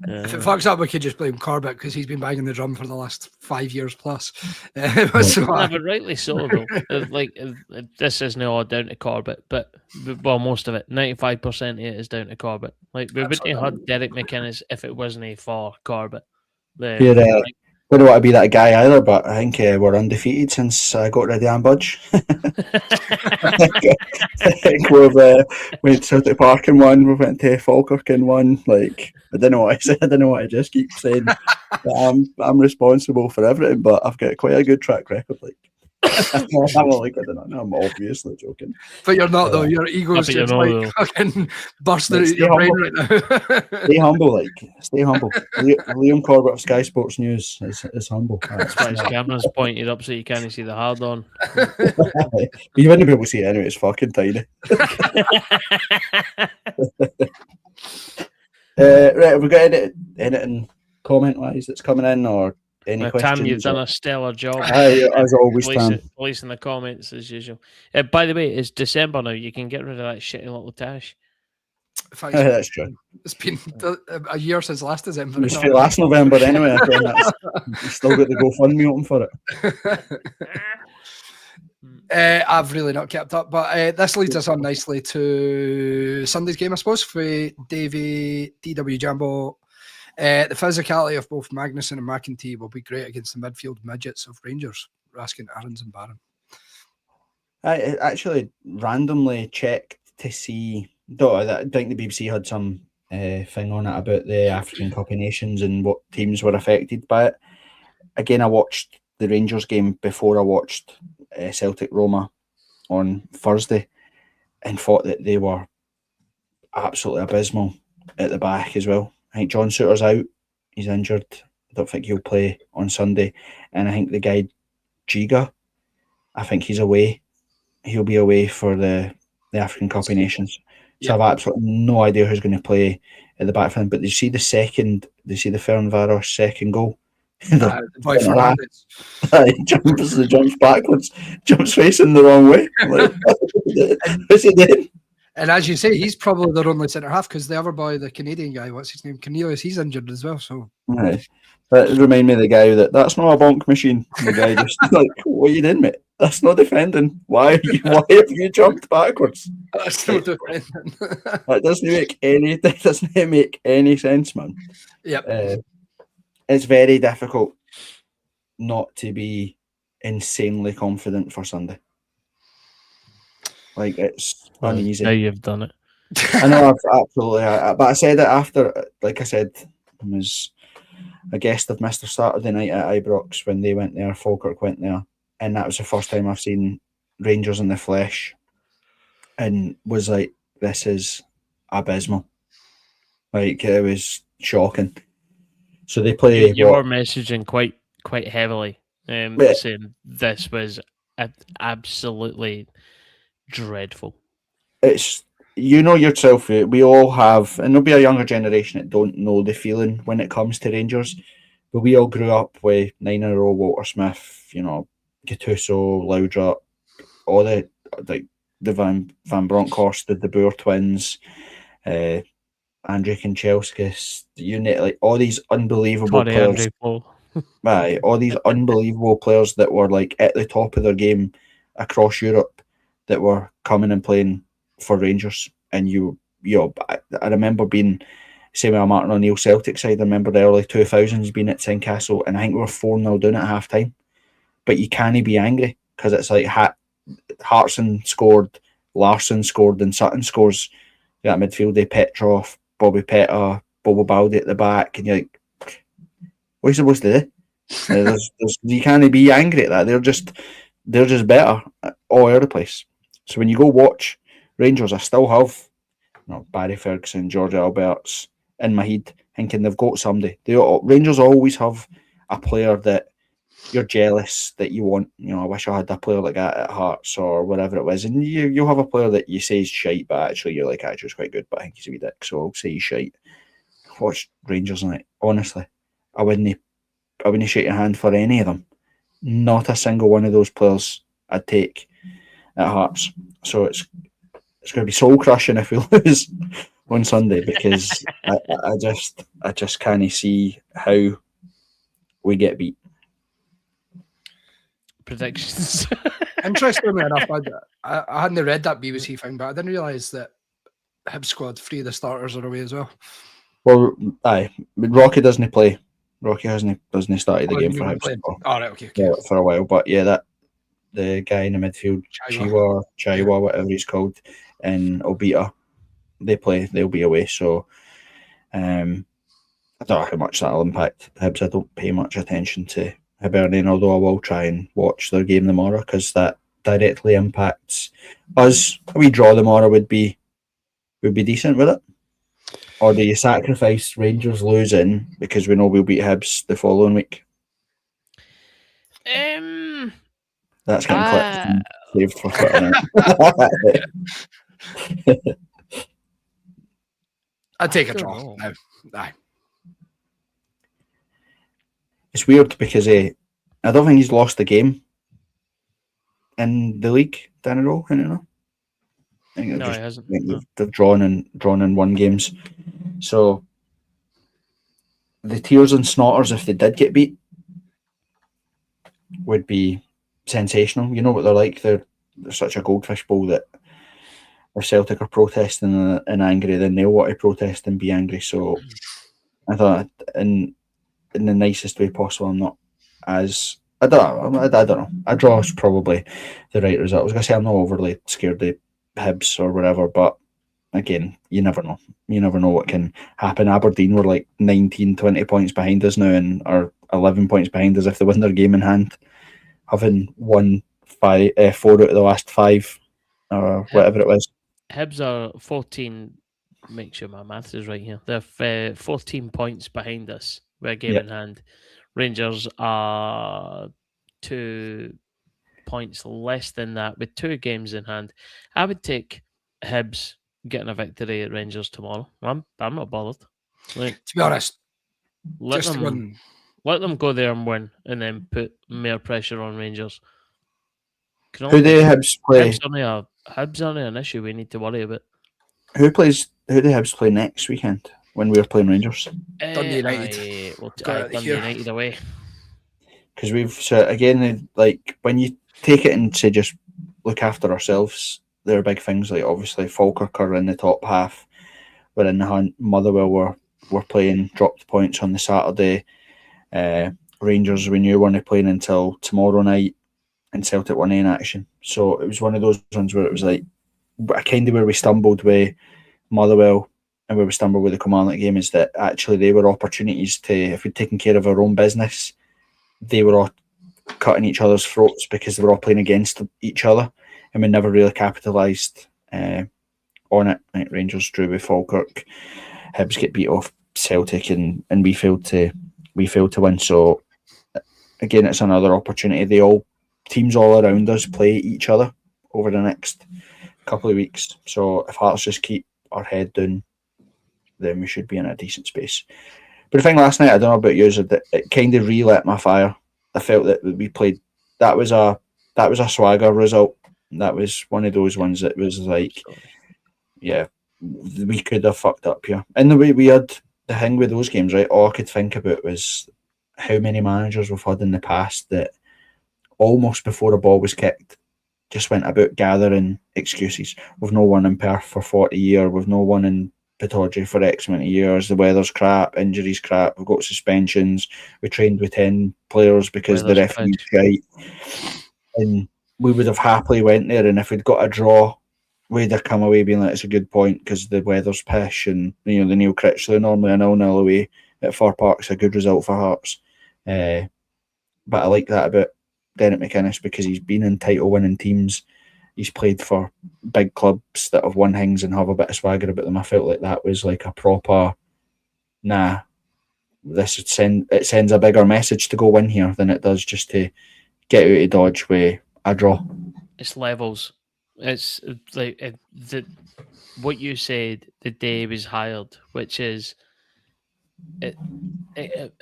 If it fucks up, we could just blame Corbett because he's been banging the drum for the last 5 years plus. But rightly so, though. This isn't all down to Corbett, but most of it, 95% of it is down to Corbett. We wouldn't have had Derek McInnes if it wasn't for Corbett. I don't want to be that guy either, but I think we're undefeated since I got rid of Ann Budge. I think we've went to Celtic Park and won. We went to Falkirk and won. I don't know what I said. I don't know what I just keep saying. I'm responsible for everything, but I've got quite a good track record. I'm only kidding. I'm obviously joking. But you're not though. Your ego's but you're just not, like though. fucking bursting out Stay your brain humble. right now. Stay humble, stay humble. Liam Corbett of Sky Sports News is humble. That's why his camera's pointed up so you can't see the hard on. You wouldn't be able to see it anyway. It's fucking tiny. Right, have we got anything comment-wise that's coming in, or any Now, questions? Tam, you've done a stellar job. As always, Tam. Police in the comments as usual. By the way, it's December now. You can get rid of that shitty little tash. That's true. It's been a year since last December. It was for last November anyway. I think you still got the GoFundMe open for it. I've really not kept up, but this leads us on nicely to Sunday's game, I suppose, for Davy, DW Jambo. The physicality of both Magnussen and McEntee will be great against the midfield midgets of Rangers, Raskin, Aarons and Barron. I actually randomly checked to see. I think the BBC had some thing on it about the African Cup of Nations and what teams were affected by it. Again, I watched the Rangers game before I watched Celtic Roma on Thursday and thought that they were absolutely abysmal at the back as well. I think John Souttar's out. He's injured. I don't think he'll play on Sunday. And I think the guy Giga, I think he's away. He'll be away for the African Cup of Nations. So I've absolutely no idea who's going to play at the back for him. But they see the Ferencváros second goal. Boy Fernandez. He jumps backwards, jumps facing the wrong way. Like, what's he doing? And as you say, he's probably their only centre half because the other boy, the Canadian guy, what's his name, Cornelius, he's injured as well. So right. That remind me of the guy that's not a bonk machine. The guy just like, what are you doing, mate? That's not defending. Why have you jumped backwards? That's not defending. That doesn't make any sense, man. Yep. It's very difficult not to be insanely confident for Sunday. Like, it's uneasy. Now you've done it. I know, absolutely. But I said it after, like I said, I was a guest of Mr. Saturday Night at Ibrox when they went there. Falkirk went there, and that was the first time I've seen Rangers in the flesh, and was like, this is abysmal. Like, it was shocking. So they play. You were messaging quite heavily, saying this was absolutely dreadful. It's, you know yourself, we all have, and there'll be a younger generation that don't know the feeling when it comes to Rangers, but we all grew up with 9 in a row, Walter Smith, Gattuso, Laudrup, all the Van Bronckhorst, the De Boer twins, Andrei Kanchelskis, like all these unbelievable players. Right, all these unbelievable players that were like at the top of their game across Europe that were coming and playing for Rangers. And I remember being, same with Martin O'Neill Celtic side, I remember the early 2000s being at Tynecastle, and I think we were 4-0 down at half time. But you can't be angry because it's like Hartson scored, Larsson scored, and Sutton scores. You got midfield, Petrov, Bobby Petta, Bobo Baldi at the back, and you're like, what are you supposed to do? You can't be angry at that. They're just better all over the place. So when you go watch Rangers, I still have Barry Ferguson, George Alberts in my head, thinking they've got somebody. Rangers always have a player that you're jealous that you want. I wish I had a player like that at Hearts or whatever it was. And you'll have a player that you say is shite, but actually you're like, actually, he's quite good, but I think he's a wee dick, so I'll say he's shite. Watch Rangers and honestly, I wouldn't shake your hand for any of them. Not a single one of those players I'd take at Hearts. So it's going to be soul crushing if we lose on Sunday, because I just can't see how we get beat. Predictions. Interestingly enough, I hadn't read that BBC thing, but I didn't realise that Hibs squad 3 of the starters are away as well. Well, Rocky doesn't play. Rocky doesn't started the game for Hibs. All right, okay. For a while, but yeah, that the guy in the midfield, Chaiwa, whatever he's called, and Obita, they'll be away. So I don't know how much that'll impact Hibs. I don't pay much attention to Hibernian, although I will try and watch their game tomorrow because that directly impacts us. A wee draw tomorrow would be decent with it. Or do you sacrifice Rangers losing because we know we'll beat Hibs the following week? That's getting clipped and saved for Twitter. I'd take a draw. No. It's weird because I don't think he's lost a game in the league in a row. I don't know. I think No, he hasn't. They've drawn in 1 games. So the tears and snotters, if they did get beat, would be sensational. You know what they're like. They're such a goldfish bowl that if Celtic are protesting and angry, then they'll want to protest and be angry. So I thought in the nicest way possible, I'm not as I don't know. A draw is probably the right result. I was gonna say I'm not overly scared of Hibs or whatever, but again, you never know. You never know what can happen. Aberdeen were like 19, 20 points behind us now and are 11 points behind us if they win their game in hand, having won 4 out of the last 5 or whatever it was. Hibs are 14. Make sure my maths is right here. They're 14 points behind us with a game in hand. Rangers are 2 points less than that with 2 games in hand. I would take Hibs getting a victory at Rangers tomorrow. I'm not bothered. Like, to be honest, let them go there and win, and then put more pressure on Rangers. Who do Hibs play? Hibs aren't an issue we need to worry about. Who do Hibs play next weekend when we're playing Rangers? Dundee United. Dundee United away. Because again, like when you take it and say just look after ourselves, there are big things like obviously Falkirk are in the top half. We're in the hunt. Motherwell were playing, dropped points on the Saturday. Rangers we knew weren't playing until tomorrow night, and Celtic won in action. So it was one of those ones where it was like kind of where we stumbled with Motherwell and where we stumbled with the Kilmarnock game is that actually they were opportunities to, if we'd taken care of our own business, they were all cutting each other's throats because they were all playing against each other, and we never really capitalised on it. Like Rangers drew with Falkirk, Hibs get beat off Celtic, and we failed to win. So again, it's another opportunity. Teams all around us play each other over the next couple of weeks. So if Hearts just keep our head down, then we should be in a decent space. But the thing last night, I don't know about you, is that it kind of relit my fire. I felt that we played. That was a swagger result. That was one of those ones that was like, yeah, we could have fucked up here. And the way we had the thing with those games, right? All I could think about was how many managers we've had in the past that almost before a ball was kicked just went about gathering excuses. We've no won in Perth for 40 years. We've no won in Pittodrie for X amount of years. The weather's crap, injuries crap. We've got suspensions. We trained with 10 players because the referee's shite. And we would have happily went there, and if we'd got a draw, we'd have come away being like, it's a good point because the weather's pish, and the Neil Critchley normally a 0-0 away at Fir Park's a good result for Hearts. But I like that about Derek McInnes because he's been in title-winning teams. He's played for big clubs that have won things and have a bit of swagger about them. I felt like that was like a proper, it sends a bigger message to go win here than it does just to get out of Dodge with a draw. It's levels. It's like what you said the day he was hired, which is it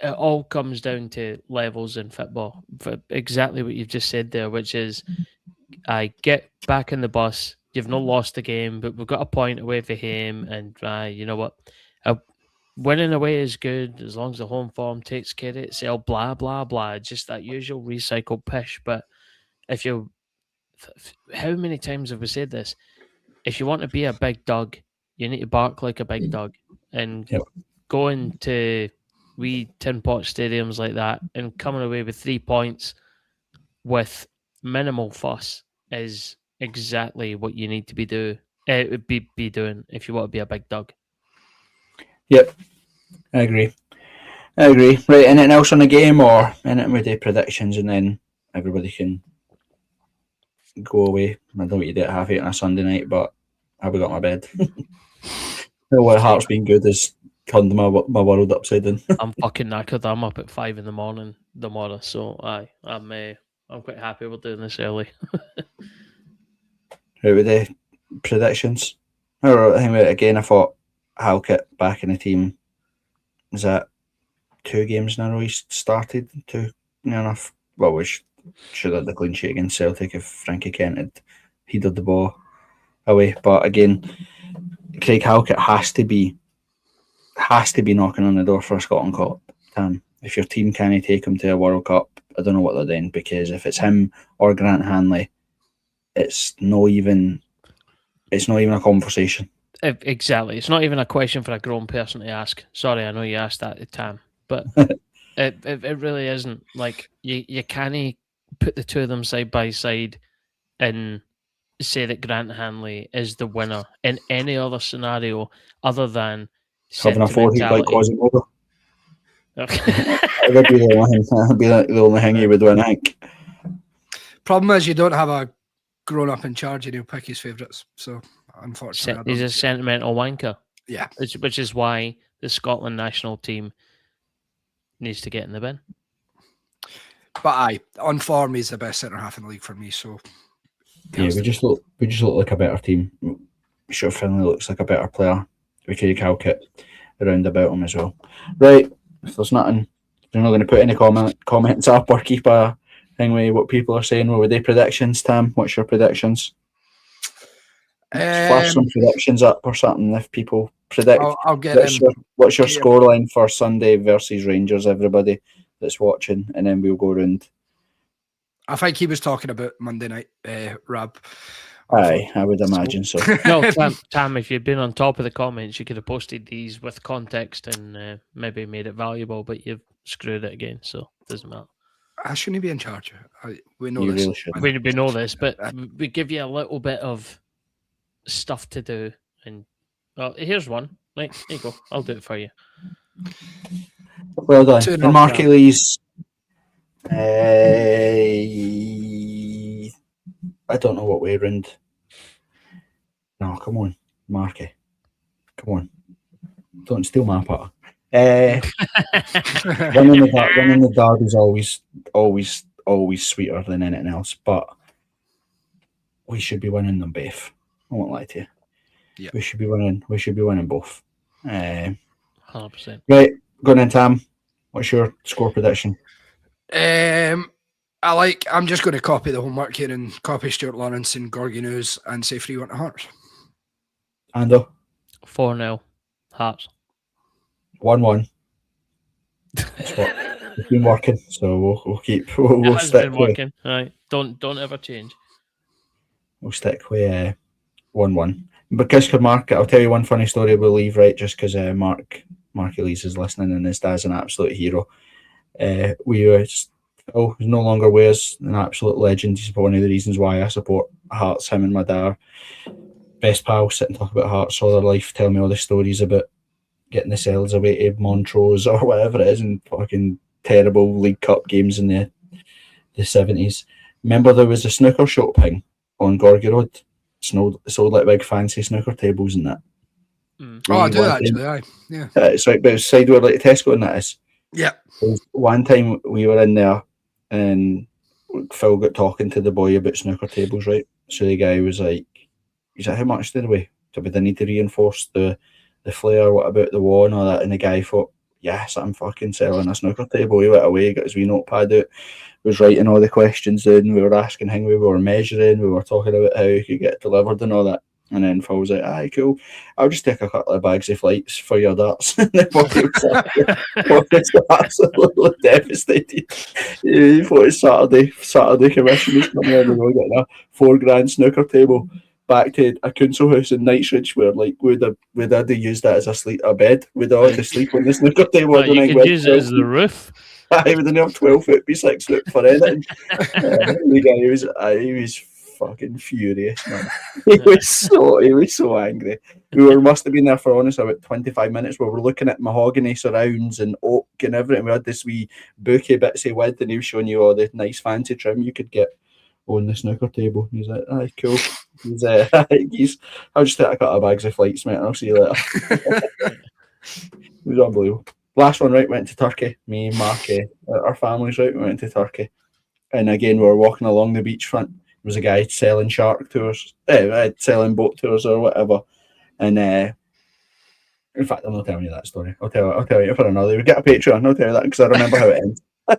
all comes down to levels in football. For exactly what you've just said there, which is I get back in the bus. You've not lost the game, but we've got a point away for him, and you know what? Winning away is good as long as the home form takes care of itself. Blah blah blah. Just that usual recycled pish. But how many times have we said this? If you want to be a big dog, you need to bark like a big dog, and going to wee tin pot stadiums like that and coming away with 3 points with minimal fuss is exactly what you need to be doing if you want to be a big dog. Yep, I agree. I agree. Right, anything else on the game or anything we do predictions and then everybody can go away. I don't know what you do at 8:30 on a Sunday night, but I'll be got my bed. What Hearts being good has turned my world upside down. I'm fucking knackered. I'm up at 5 a.m. tomorrow, so I'm quite happy we're doing this early. Right, with the predictions. I think again, I thought Halkett back in the team. Is that 2 games in a row he started? 2 near enough. Well, we should have the clean sheet against Celtic if Frankie Kent had headed the ball away. But again, Craig Halkett has to be knocking on the door for a Scotland Cup. If your team can't take him to a World Cup, I don't know what they're doing, because if it's him or Grant Hanley, it's not even a conversation. Exactly. It's not even a question for a grown person to ask. Sorry, I know you asked that at the time, but it really isn't. Like, you can't put the two of them side by side and say that Grant Hanley is the winner in any other scenario other than Having a forehead like Quasimodo. Okay. That'd be the only thing he would win, I think. Problem is, you don't have a grown up in charge and he'll pick his favourites. So, unfortunately, He's a sentimental wanker. Yeah. Which is why the Scotland national team needs to get in the bin. But on form, he's the best centre half in the league for me. So yeah, we just look like a better team. Sure, Finlay looks like a better player. We Craig Halkett around about him as well. Right, if there's nothing, you're not going to put any comments up or keep a thing with what people are saying. What were they predictions, Tam? What's your predictions? Flash some predictions up or something if people predict. I'll get what's your scoreline for Sunday versus Rangers, everybody that's watching, and then we'll go round. I think he was talking about Monday night, Rab. Aye, I would imagine so. No, Tam, if you'd been on top of the comments, you could have posted these with context and maybe made it valuable, but you've screwed it again, so it doesn't matter. I shouldn't be in charge. We know You this. really We know this, but we give you a little bit of stuff to do. And here's one. Right, there you go. I'll do it for you. Well done. And Marky Lee's... I don't know what way round. No, come on, Marky. Come on. Don't steal my part. Winning the dart is always sweeter than anything else, but we should be winning them both. I won't lie to you. Yeah. We should be winning both. 100%. Right, going in, Tam. What's your score prediction? I'm just going to copy the homework here and copy Stuart Lawrence and Gorgie News and say 3-1 to Hearts. Ando? 4-0 Hearts. 1-1. That's what it's been working, so we'll keep. We'll stick with working. Right. Don't ever change. We'll stick with 1-1. Because Mark, I'll tell you one funny story. We'll leave right just because Mark Elise is listening and his dad's an absolute hero. He's no longer with us, an absolute legend. He's one of the reasons why I support Hearts. Him and my dad, best pals, sit and talk about Hearts all their life, tell me all the stories about getting the cells away to Montrose or whatever it is, and fucking terrible League Cup games in the 70s. Remember there was a snooker shop thing on Gorgie Road. Sold like big fancy snooker tables and that. Oh, I do actually, aye. Yeah. It's right, but it's side where like Tesco and that is. Yeah. One time we were in there and Phil got talking to the boy about snooker tables, right? So the guy was like, he's like, how much did we? So we need to reinforce the flare, what about the wall and all that? And the guy thought, yes, I'm fucking selling a snooker table. He went away, got his wee notepad out, was writing all the questions down. We were asking him, we were measuring, we were talking about how he could get it delivered and all that. And then Phil was like, aye, cool. I'll just take a couple of bags of flights for your darts. And then was absolutely devastated. He thought his Saturday commission was coming in and we were getting a $4,000 snooker table back to a council house in Knightsbridge where like we'd have used that as a bed. We'd all had to sleep on the snooker table. You could use it as the roof. I would have 12 foot be 6 foot for anything. The guy he was fucking furious, man. He was so angry. Must have been there for honest about 25 minutes. We were looking at mahogany surrounds and oak and everything. We had this wee bouquet bits of wood, and he was showing you all the nice fancy trim you could get on the snooker table. He's like, "Aye, cool." I'll just take a couple of bags of flights, mate, and I'll see you later. It was unbelievable. Last one, right, went to Turkey. Me and Mark, our families, right, we went to Turkey. And again, we were walking along the beachfront. There was a guy selling shark tours, selling boat tours or whatever. And in fact, I'm not telling you that story. I'll tell you for another. We get a Patreon. I'll tell you that because I remember how it ends. I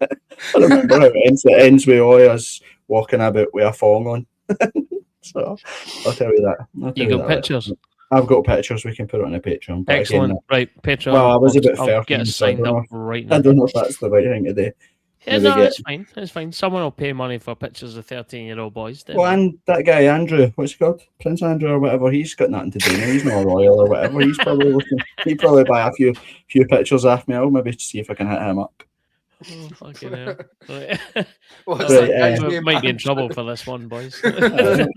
remember how it ends. It ends with all us walking about with a thong on. So I'll tell you that. You got pictures? I've got pictures. We can put it on a Patreon. But excellent. Again, right, Patreon. Well, I was about 13. I'll get us signed up right now. I don't know if that's the right thing to do. Yeah, no, it's fine. It's fine. Someone will pay money for pictures of 13-year-old boys. Well, and that guy Andrew, what's he called? Prince Andrew or whatever. He's got nothing to do now. He's not a royal or whatever. He's probably looking. He'd probably buy a few pictures off me. I'll maybe see if I can hit him up. Oh, fucking hell. Right. Might be in trouble for this one, boys. I never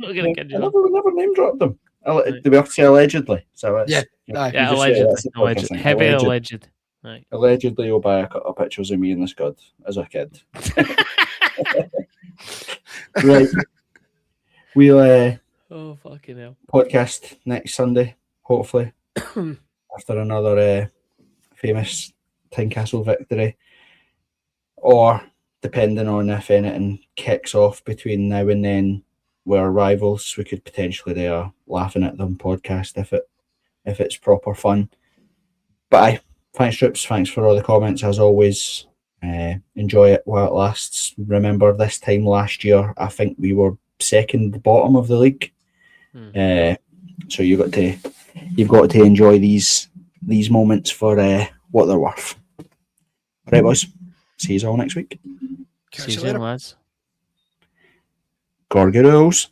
name dropped them. Do we have to say allegedly? So yeah, allegedly. Heavy alleged. Right. Allegedly, you'll buy a couple of pictures of me and the Scud as a kid. Right. We'll oh fucking hell. Podcast next Sunday, hopefully, after another famous Tynecastle victory, or depending on if anything kicks off between now and then, we're rivals. We could potentially do a laughing at them podcast if it's proper fun. But aye. Thanks, Troops. Thanks for all the comments, as always. Enjoy it while it lasts. Remember, this time last year, I think we were second bottom of the league. So you've got to enjoy these moments for what they're worth. Right, boys. See you all next week. See you soon, lads. Gorgaroos.